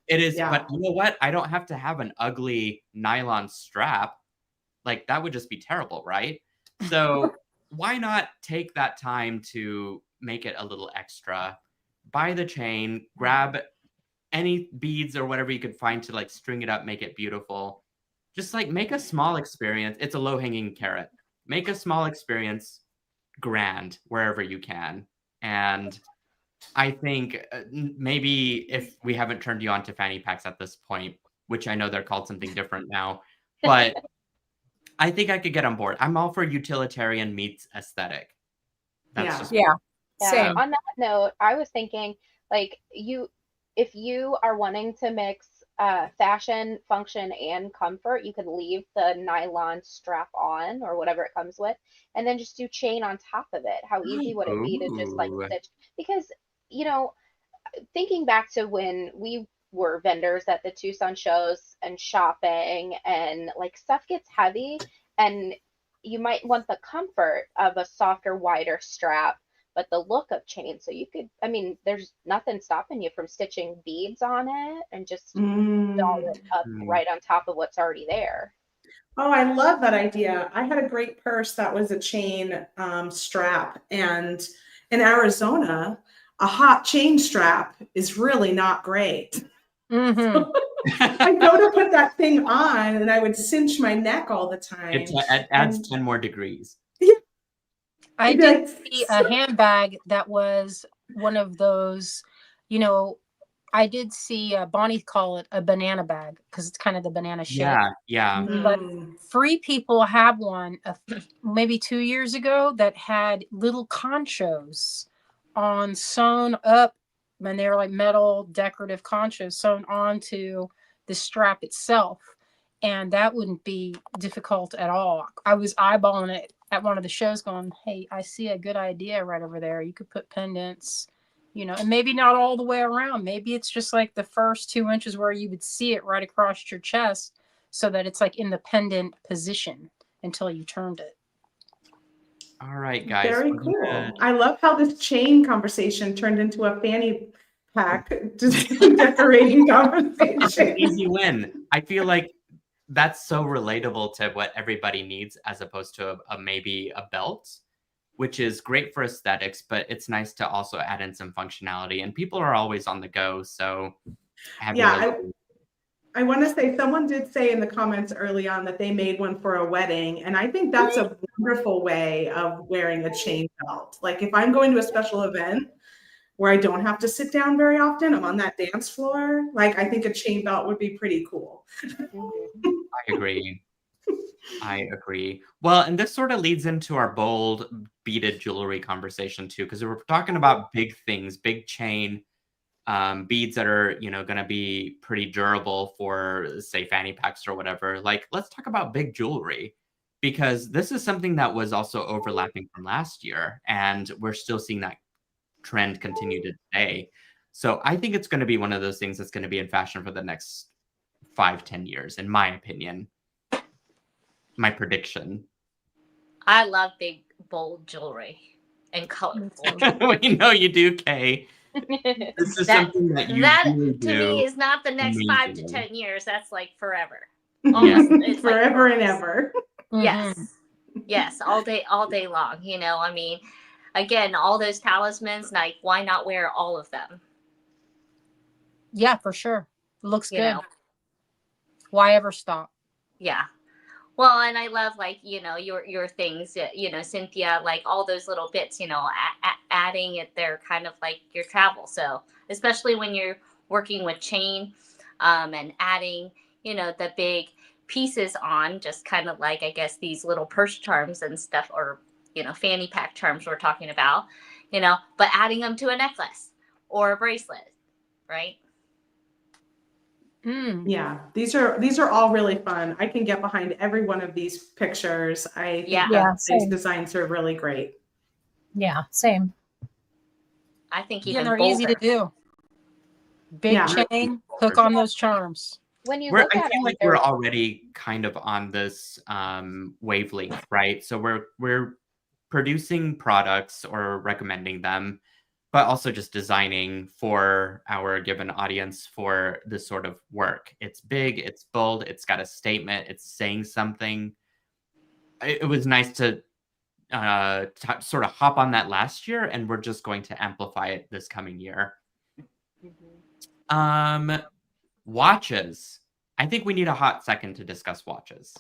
It is, but you know what? I don't have to have an ugly nylon strap. Like, that would just be terrible, right? So why not take that time to make it a little extra? Buy the chain, grab any beads or whatever you could find to like string it up, make it beautiful. Just like make a small experience. It's a low-hanging carrot. Make a small experience grand wherever you can. And I think maybe if we haven't turned you on to fanny packs at this point, which I know they're called something different now, but I think I could get on board. I'm all for utilitarian meets aesthetic. That's just same. On that note, I was thinking, like, if you are wanting to mix fashion, function, and comfort, you could leave the nylon strap on or whatever it comes with, and then just do chain on top of it. How easy would it be to just like stitch? Because, you know, thinking back to when we were vendors at the Tucson shows and shopping, and like stuff gets heavy, and you might want the comfort of a softer, wider strap, but the look of chain. So you could, I mean, there's nothing stopping you from stitching beads on it and just doll it up right on top of what's already there. Oh, I love that idea. I had a great purse that was a chain strap, and in Arizona, a hot chain strap is really not great. So I go to put that thing on, and I would cinch my neck all the time. It adds 10 more degrees. I did see a handbag that was one of those, you know, I did see Bonnie call it a banana bag because it's kind of the banana shape. Yeah. But Free People have one maybe 2 years ago that had little conchos sewn up, and they were like metal decorative conchos sewn onto the strap itself. And that wouldn't be difficult at all. I was eyeballing it at one of the shows going, hey, I see a good idea right over there. You could put pendants, you know, and maybe not all the way around. Maybe it's just like the first 2 inches where you would see it right across your chest so that it's like in the pendant position until you turned it. All right, guys. Very cool. I love how this chain conversation turned into a fanny pack decorating conversation. Easy win. I feel like that's so relatable to what everybody needs, as opposed to maybe a belt, which is great for aesthetics, but it's nice to also add in some functionality. And people are always on the go, so I want to say, someone did say in the comments early on that they made one for a wedding, and I think that's a wonderful way of wearing a chain belt. Like if I'm going to a special event where I don't have to sit down very often, I'm on that dance floor, like I think a chain belt would be pretty cool. I agree. Well, and this sort of leads into our bold beaded jewelry conversation too, because we're talking about big things, big chain, beads that are, you know, going to be pretty durable for, say, fanny packs or whatever. Like, let's talk about big jewelry, because this is something that was also overlapping from last year, and we're still seeing that trend continue to today. So I think it's going to be one of those things that's going to be in fashion for the next 5-10 years, in my opinion. My prediction. I love big, bold jewelry and colorful. We know you do, Kay. This is something that you really to do. me is not the next amazingly. 5 to 10 years. That's like forever. Yes. It's Forever like and ever. Yes, all day long. You know, I mean, again, all those talismans, like, why not wear all of them? Yeah, for sure. Looks You good. know? Why ever stop? Yeah. Well, and I love, like, you know, your things, you know, Cynthia, like all those little bits, you know, adding it there, kind of like your travel. So especially when you're working with chain and adding, you know, the big pieces on, just kind of like, I guess, these little purse charms and stuff, or, you know, fanny pack charms we're talking about, you know, but adding them to a necklace or a bracelet, right? Yeah, these are all really fun. I can get behind every one of these pictures. I think that these designs are really great. Yeah, same. I think even they're bolder. easy to do. Big chain, hook on those charms. When you look I at feel it, like we're already kind of on this wavelength, right? So we're producing products or recommending them, but also just designing for our given audience for this sort of work. It's big, it's bold, it's got a statement, it's saying something. It was nice to sort of hop on that last year, and we're just going to amplify it this coming year. Watches. I think we need a hot second to discuss watches.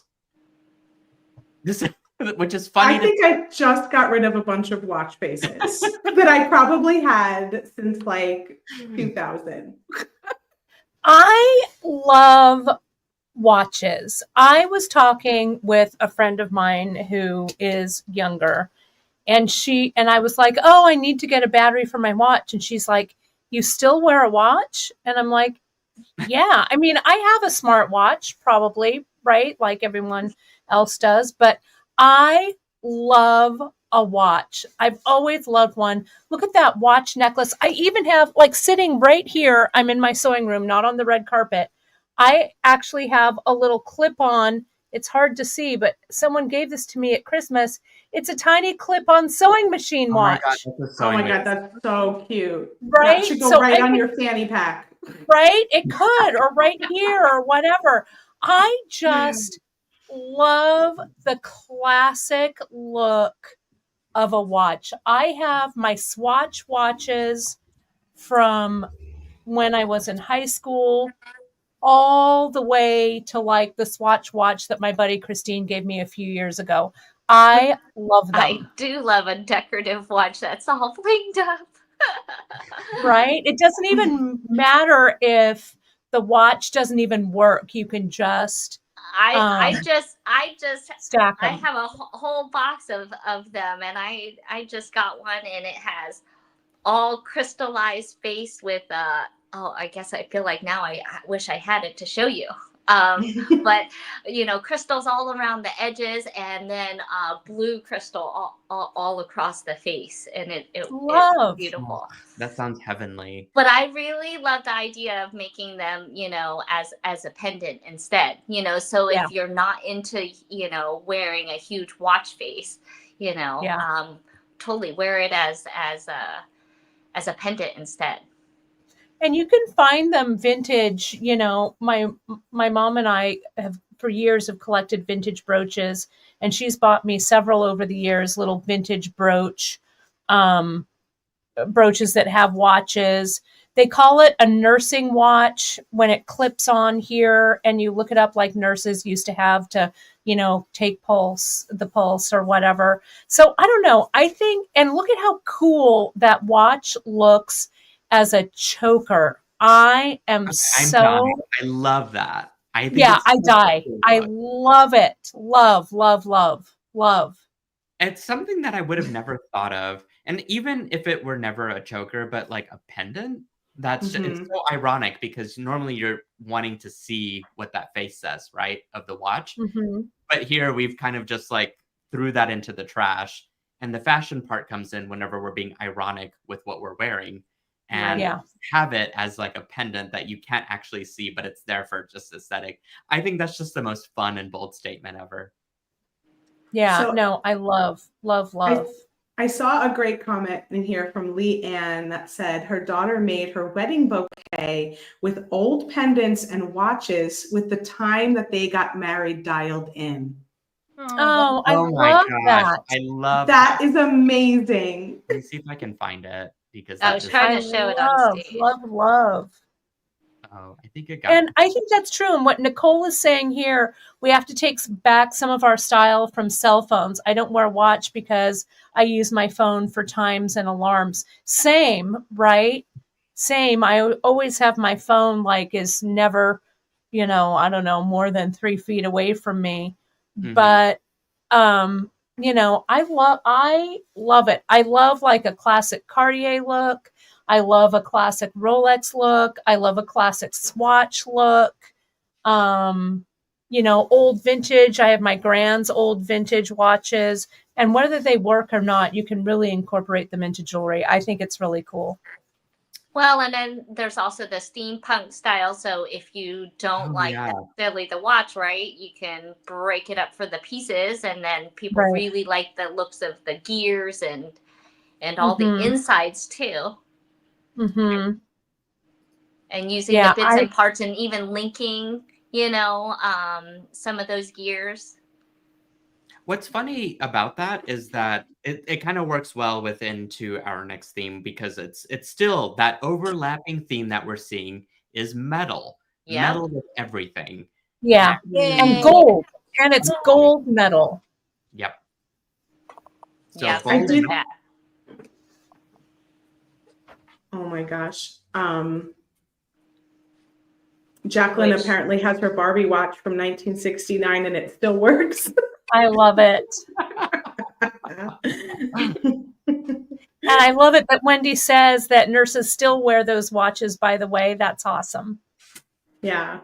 Which is funny. I think I just got rid of a bunch of watch faces that I probably had since like 2000. I love watches. I was talking with a friend of mine who is younger, and I was like, "Oh, I need to get a battery for my watch." And she's like, "You still wear a watch?" And I'm like, "Yeah. I mean, I have a smart watch, probably, right? Like everyone else does, but I love a watch. I've always loved one. Look at that watch necklace. I even have, like, sitting right here, I'm in my sewing room, not on the red carpet. I actually have a little clip-on. It's hard to see, but someone gave this to me at Christmas. It's a tiny clip-on sewing machine watch. Oh my God, that's so cute. Right? That should go So right I on could- your fanny pack. Right? It could, or right here, or whatever. I just love the classic look of a watch. I have my Swatch watches from when I was in high school all the way to like the Swatch watch that my buddy Christine gave me a few years ago. I love them. I do love a decorative watch that's all blinged up. Right? It doesn't even matter if the watch doesn't even work. You can just I just stack I them. have a whole box of them, and I just got one, and it has all crystallized face with oh, I guess I feel like now I wish I had it to show you. But crystals all around the edges, and then blue crystal all across the face, and it's beautiful. That sounds heavenly. But I really love the idea of making them, as a pendant instead. So if you're not into, wearing a huge watch face, totally wear it as a pendant instead. And you can find them vintage. My mom and I have for years have collected vintage brooches, and she's bought me several over the years, little vintage brooches that have watches. They call it a nursing watch when it clips on here, and you look it up like nurses used to have to, take the pulse or whatever. So I don't know. I think, and look at how cool that watch looks as a choker. I am I love that. I think I die. Cool. I love it. Love, love, love, love. It's something that I would have never thought of. And even if it were never a choker, but like a pendant, it's so ironic because normally you're wanting to see what that face says, right, of the watch. But here we've kind of just like threw that into the trash. And the fashion part comes in whenever we're being ironic with what we're wearing. And have it as like a pendant that you can't actually see, but it's there for just aesthetic. I think that's just the most fun and bold statement ever. Yeah, so, no, I love. I saw a great comment in here from Lee Ann that said her daughter made her wedding bouquet with old pendants and watches with the time that they got married dialed in. Oh, I love that. I love that. Is amazing. Let me see if I can find it. Because I was trying to show it on stage. Love. Oh, I think it got. And I think that's true. And what Nicole is saying here, we have to take back some of our style from cell phones. I don't wear a watch because I use my phone for times and alarms. Same, right? Same. I always have my phone is never, I don't know, more than 3 feet away from me. But I love it. I love like a classic Cartier look. I love a classic Rolex look. I love a classic Swatch look. Old vintage. I have my Grand's old vintage watches. And whether they work or not, you can really incorporate them into jewelry. I think it's really cool. Well, and then there's also the steampunk style. So if you don't necessarily the watch, right, you can break it up for the pieces, and then people really like the looks of the gears and all the insides too. And using the bits and parts, and even linking, some of those gears. What's funny about that is that it kind of works well into our next theme because it's still that overlapping theme that we're seeing is metal. Metal with everything. Yeah. And gold. And it's gold metal. Yep. So yeah, I did that. Oh my gosh. Jacqueline apparently has her Barbie watch from 1969 and it still works. I love it. And I love it that Wendy says that nurses still wear those watches, by the way. That's awesome. Yeah.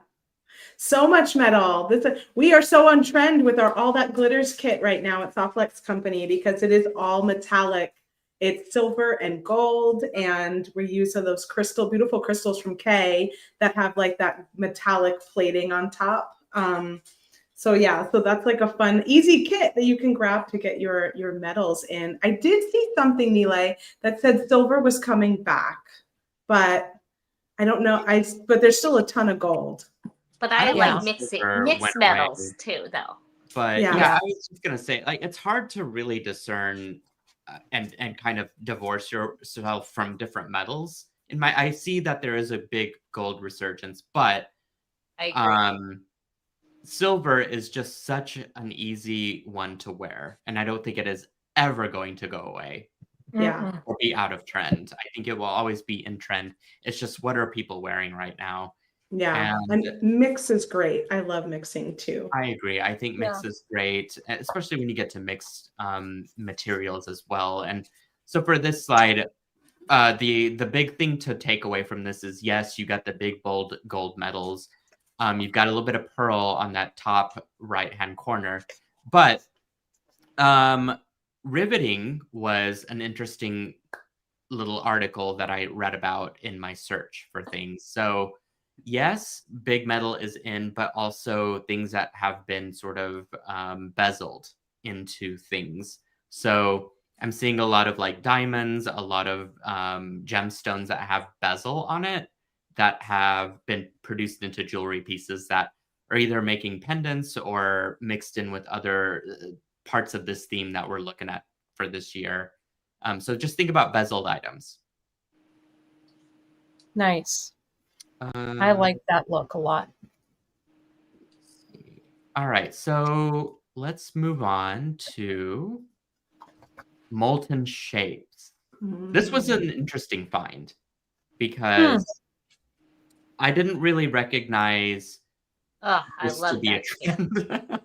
So much metal. We are so on trend with our All That Glitters kit right now at Softlex Company because it is all metallic. It's silver and gold, and we use some of those beautiful crystals from Kay that have like that metallic plating on top. So that's like a fun, easy kit that you can grab to get your metals in. I did see something, Nealay, that said silver was coming back, but I don't know. But there's still a ton of gold. But I like mixed metals away. too, though. But I was just gonna say, like, it's hard to really discern and kind of divorce yourself from different metals. I see that there is a big gold resurgence, but I agree. Silver is just such an easy one to wear, and I don't think it is ever going to go away. Yeah. Or be out of trend. I think it will always be in trend. It's just, what are people wearing right now? Yeah. And mix is great. I love mixing too. I agree. I think mix is great, especially when you get to mixed materials as well. And so for this slide, the big thing to take away from this is, yes, you got the big bold gold metals. You've got a little bit of pearl on that top right-hand corner, but riveting was an interesting little article that I read about in my search for things. So yes, big metal is in, but also things that have been sort of bezeled into things. So I'm seeing a lot of like diamonds, a lot of gemstones that have bezel on it that have been produced into jewelry pieces that are either making pendants or mixed in with other parts of this theme that we're looking at for this year. So just think about bezeled items. Nice. I like that look a lot. All right, so let's move on to molten shapes. This was an interesting find because I didn't really recognize this to be a trend.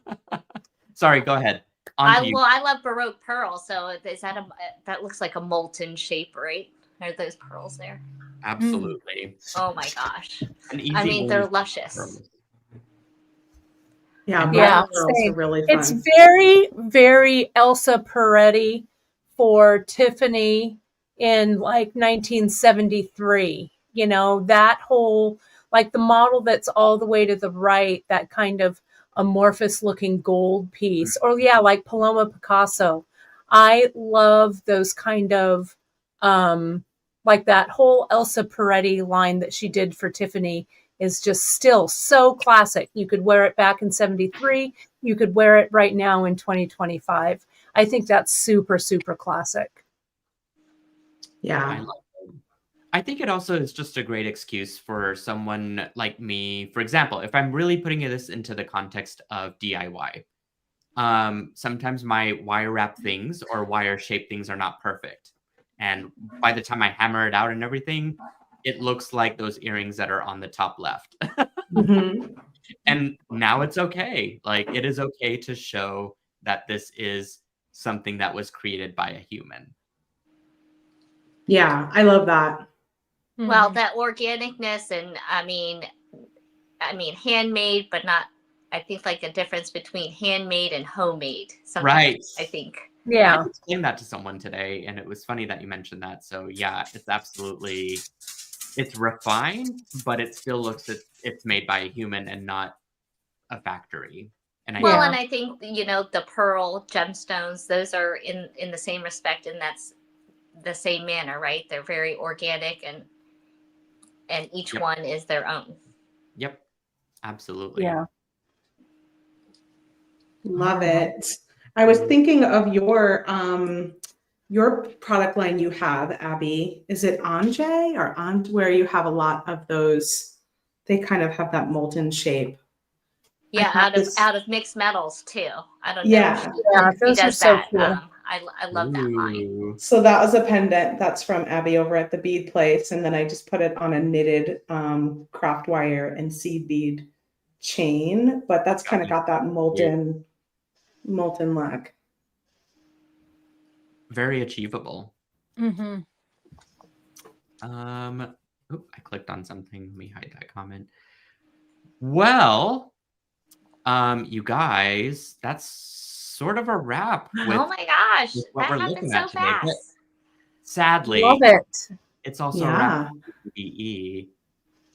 Sorry, go ahead. I love Baroque pearl, so is that looks like a molten shape, right? Are those pearls there? Absolutely. Oh my gosh. I mean, they're luscious. Yeah, pearls are really fun. It's very, very Elsa Peretti for Tiffany in like 1973. You know, that whole, like the model that's all the way to the right, that kind of amorphous looking gold piece, or like Paloma Picasso. I love those kind of like that whole Elsa Peretti line that she did for Tiffany is just still so classic. You could wear it back in 73, you could wear it right now in 2025. I think that's super, super classic. Yeah. I think it also is just a great excuse for someone like me. For example, if I'm really putting this into the context of DIY, sometimes my wire wrap things or wire shape things are not perfect. And by the time I hammer it out and everything, it looks like those earrings that are on the top left. And now it's okay. Like, it is okay to show that this is something that was created by a human. Yeah, I love that. Well, that organicness, and I mean handmade, but not. I think like a difference between handmade and homemade. Right. I think. Yeah. I explained that to someone today, and it was funny that you mentioned that. So yeah, it's absolutely, it's refined, but it still looks, it's made by a human and not a factory. And and I think, you know, the pearl gemstones, those are in the same respect, and that's the same manner, right? They're very organic, and each one is their own. Yep, absolutely. Yeah. Love it. I was thinking of your product line you have, Abby. Is it Anjay or where you have a lot of those? They kind of have that molten shape. Yeah, out of mixed metals too. I don't know. Yeah, those are so cool. I love that line. So that was a pendant that's from Abby over at the bead place, and then I just put it on a knitted craft wire and seed bead chain. But that's kind of got that molten look. Very achievable. Mm-hmm. I clicked on something. Let me hide that comment. Well, you guys, that's sort of a wrap with, Oh my gosh, with what that we're happened looking so at today. But fast. sadly, Love it. it's also a wrap Yeah. with TGBE.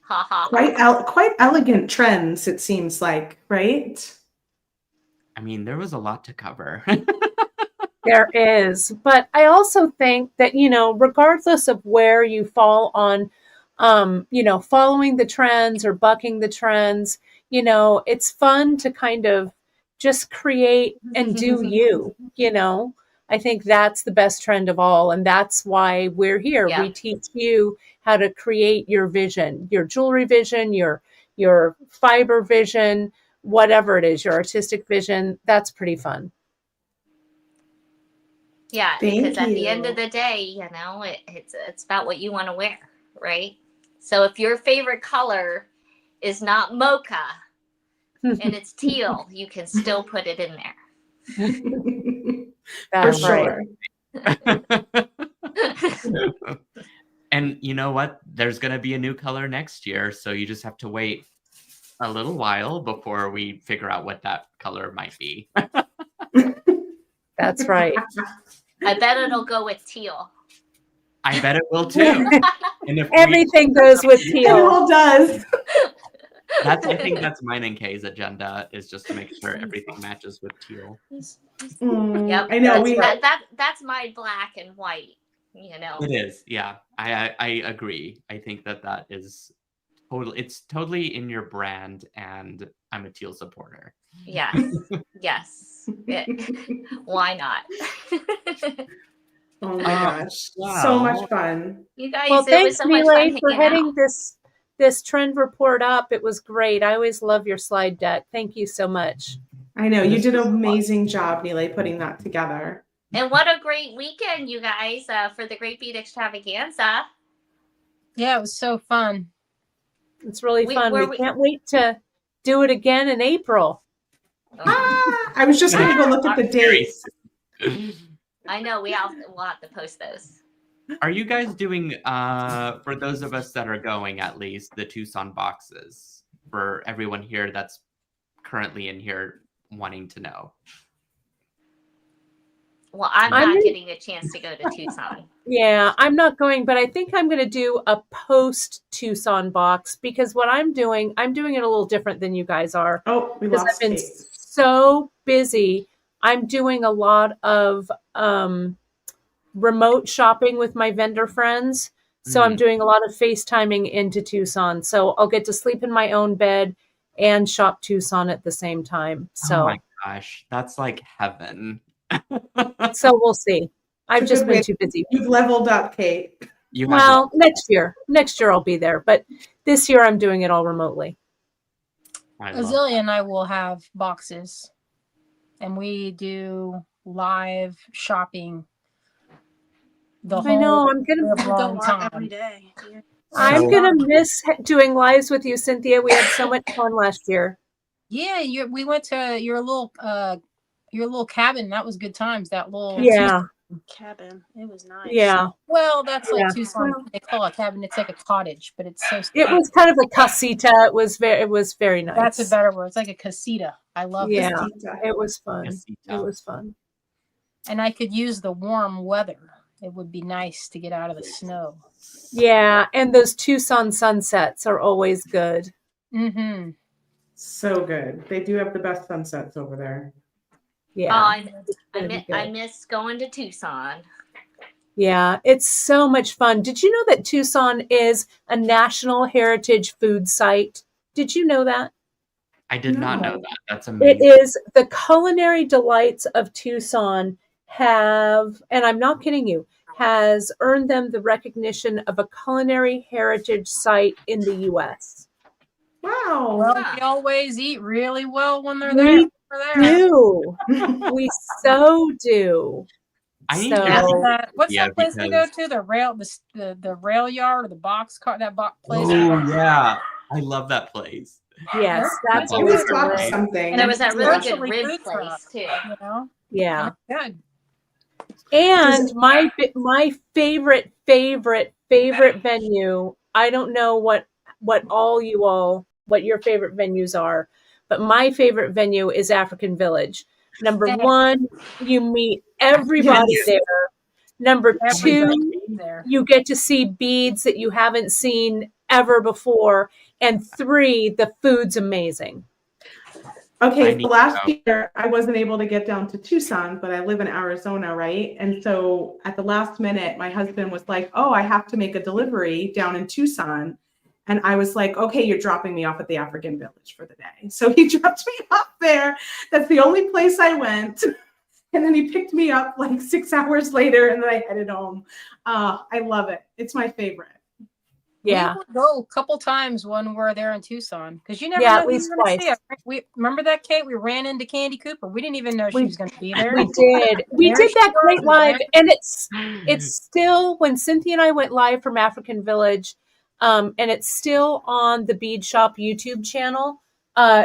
Ha ha. Quite elegant trends, it seems like, right? I mean, there was a lot to cover. There is. But I also think that, regardless of where you fall on, following the trends or bucking the trends, it's fun to kind of just create and do you. I think that's the best trend of all. And that's why we're here. Yeah. We teach you how to create your vision, your jewelry vision, your fiber vision, whatever it is, your artistic vision. That's pretty fun. Yeah, Thank because at the end you. of the day, it's about what you want to wear, right? So if your favorite color is not mocha and it's teal, you can still put it in there. For That's right. sure. And you know what? There's going to be a new color next year, so you just have to wait a little while before we figure out what that color might be. That's right. I bet it'll go with teal. I bet it will too. And if Everything goes with It teal. all does. I think that's mine and Kay's agenda, is just to make sure everything matches with teal. Yep. I know. That's my black and white. It is, yeah. I agree. I think that is totally. It's totally in your brand, and I'm a teal supporter. Yes. Yes. Why not? Oh my gosh. Wow. So much fun. You guys, Well, it was thanks, so much fun Nealay, for hanging heading out. this trend report up. It was great. I always love your slide deck. Thank you so much. I know. You did an amazing job, Nealay, putting that together. And what a great weekend, you guys, for the Great Bead Extravaganza. Yeah, it was so fun. It's really fun. We can't wait to do it again in April. I was just going to go look at the dates. I know. We'll have to post those. Are you guys doing, for those of us that are going at least, the Tucson boxes? For everyone here that's currently in here wanting to know. Well, I'm not getting a chance to go to Tucson. Yeah, I'm not going, but I think I'm going to do a post Tucson box, because what I'm doing it a little different than you guys are. Oh, we Because lost I've been Kate. so busy. I'm doing a lot of remote shopping with my vendor friends. So I'm doing a lot of FaceTiming into Tucson. So I'll get to sleep in my own bed and shop Tucson at the same time. So Oh my gosh, that's like heaven. So we'll see. I've It's a just good been way. too busy. You've leveled up, Kate. Well, next year I'll be there, but this year I'm doing it all remotely. Azalea and I will have boxes, and we do live shopping. I know. I'm gonna go live every day. I'm gonna miss doing lives with you, Cynthia. We had so much fun last year. Yeah, we went to your little cabin. That was good times. That little cabin. It was nice. Yeah. Well, that's like Tucson. They call it a cabin. It's like a cottage, but it's so. It was kind of a casita. It was very nice. That's a better word. It's like a casita. I love it. Yeah, it was fun. Casita. It was fun. And I could use the warm weather. It would be nice to get out of the snow. Yeah, and those Tucson sunsets are always good. Mm-hmm. So good. They do have the best sunsets over there. Yeah. I miss going to Tucson. Yeah, it's so much fun. Did you know that Tucson is a National Heritage Food Site? Did you know that? I did not know that. That's amazing. It is. The culinary delights of Tucson have, and I'm not kidding you, has earned them the recognition of a culinary heritage site in the U.S. Wow. Well, we always eat really well when they're there. We so do. I need what's that place to go to? The rail yard or the box car? That box place. Oh yeah, I love that place. Yes, that's always something. And it was that really good rib place too. You know? Yeah. Good. And my favorite venue. I don't know what all you all what your favorite venues are, but my favorite venue is African Village. Number one, you meet everybody Yes. there. Number Everybody two, there. you get to see beads that you haven't seen ever before. And three, the food's amazing. Okay, so last year I wasn't able to get down to Tucson, but I live in Arizona, right? And so at the last minute, my husband was like, "Oh, I have to make a delivery down in Tucson." And I was like, "Okay, you're dropping me off at the African Village for the day." So he dropped me off there. That's the only place I went. And then he picked me up like 6 hours later, and then I headed home. I love it. It's my favorite. Yeah. We will go a couple times when we're there in Tucson because you never Yeah, know at who least you're going to twice. see. We remember that, Kate? We ran into Candy Cooper. We didn't even know she was going to be there. We did. We There did she that was, great and live, ran- and it's still, when Cynthia and I went live from African Village, and it's still on the Bead Shop YouTube channel.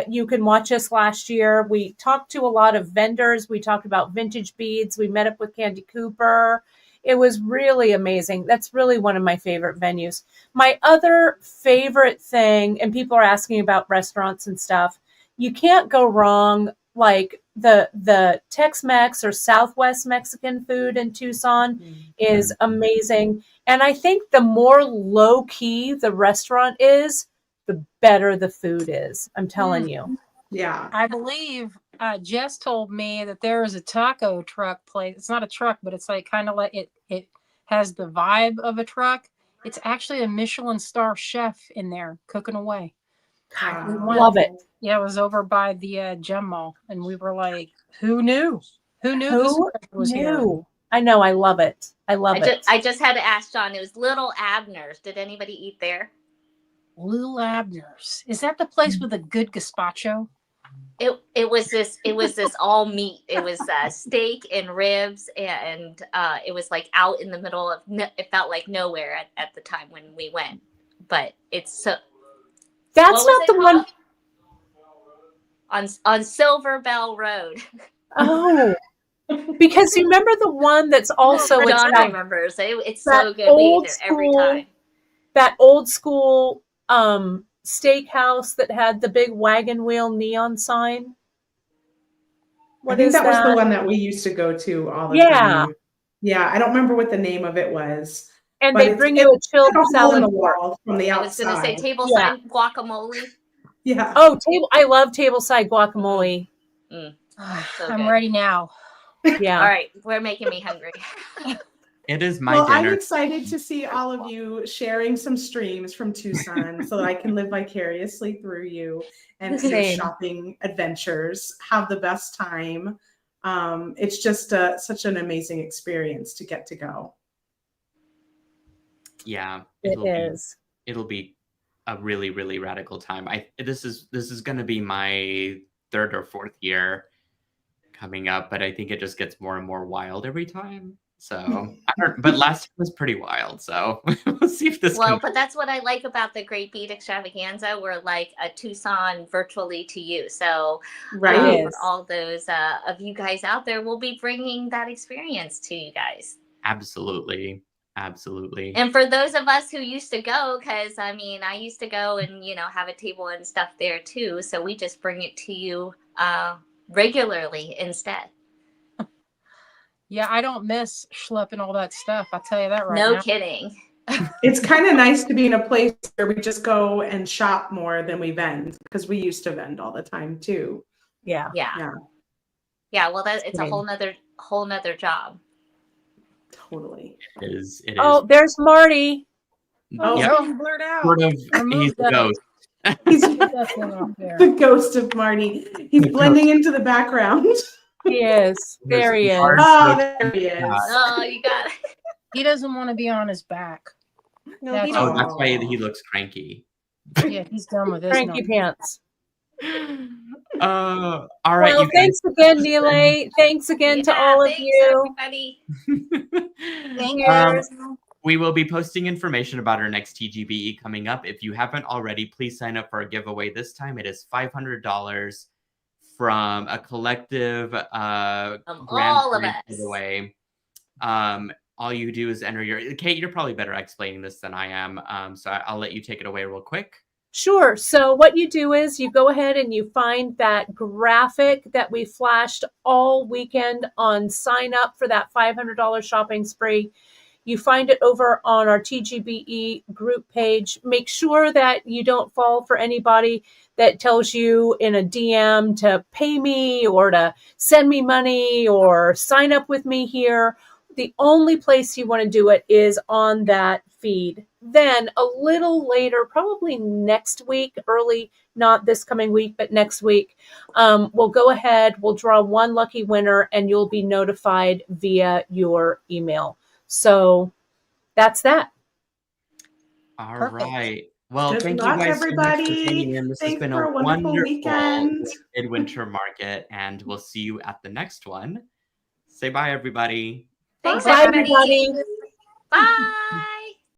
You can watch us last year. We talked to a lot of vendors. We talked about vintage beads. We met up with Candy Cooper. It was really amazing. That's really one of my favorite venues. My other favorite thing, and people are asking about restaurants and stuff, you can't go wrong. Like the Tex-Mex or Southwest Mexican food in Tucson is amazing. And I think the more low key the restaurant is, the better the food is. I'm telling you. Yeah. I believe Jess told me that there is a taco truck place. It's not a truck, but it's like kind of like it has the vibe of a truck. It's actually a Michelin star chef in there cooking away. Love it. Yeah, it was over by the Gem Mall, and we were like, "Who knew? Who knew this Who was here?" knew? I know. I love it. I love it. I just had to ask John. It was Little Abner's. Did anybody eat there? Little Abner's. Is that the place with a good gazpacho? It was this all meat. It was steak and ribs, and it was like out in the middle of. It felt like nowhere at the time when we went, but it's so. That's not the one on Silver Bell Road. Oh, because you remember the one that's also John that, remembers. It's that so good. We eat there every school, time. That old school steakhouse that had the big wagon wheel neon sign. I think that was the one that we used to go to all the time. Yeah, I don't remember what the name of it was. And they bring you a chilled salad wall from the outside. I was going to say tableside guacamole. Yeah. Oh, I love tableside guacamole. So I'm ready now. Yeah. All right, we're making me hungry. It is my dinner. I'm excited to see all of you sharing some streams from Tucson so that I can live vicariously through you and your shopping adventures. Have the best time. It's just such an amazing experience to get to go. Yeah, it'll be a really, really radical time. This is going to be my 3rd or 4th year coming up, but I think it just gets more and more wild every time. So, but last time was pretty wild. So we'll see if this. Well, but that's what I like about the Great Bead Extravaganza. We're like a Tucson virtually to you. So, for all those of you guys out there, we'll be bringing that experience to you guys. Absolutely. Absolutely. And for those of us who used to go, because I mean, I used to go and have a table and stuff there too. So we just bring it to you regularly instead. Yeah, I don't miss schlepping all that stuff. I'll tell you that right now. No kidding. It's kind of nice to be in a place where we just go and shop more than we vend, because we used to vend all the time too. Yeah. Yeah. Well, it's a whole nother job. Totally. It is. Oh, there's Marty. Oh, yep. blurred out. Sort of. He's the ghost. He's the ghost of Marty. He's blending into the background. He is. There he is. Oh, there he is. Oh, you got it. He doesn't want to be on his back. No, that's why he looks cranky. Yeah, he's done with this. Cranky pants. All right. Well, thanks again, Nealay. Thanks again to all of you. Everybody. Thank you. We will be posting information about our next TGBE coming up. If you haven't already, please sign up for a giveaway. This time it is $500 from a collective all of us giveaway. All you do is enter your Kate. You're probably better at explaining this than I am. So I'll let you take it away real quick. Sure. So what you do is you go ahead and you find that graphic that we flashed all weekend on sign up for that $500 shopping spree. You find it over on our TGBE group page. Make sure that you don't fall for anybody that tells you in a DM to pay me or to send me money or sign up with me here. The only place you want to do it is on that feed. Then a little later, probably next week, early, not this coming week, but next week, we'll go ahead, we'll draw one lucky winner, and you'll be notified via your email. So that's that. All Perfect. right. Well, Good thank you luck, guys so much for everybody. tuning in. This Thanks has been for a a wonderful wonderful weekend. midwinter market, and we'll see you at the next one. Say bye, everybody. Thanks, Bye, everybody. everybody. Bye.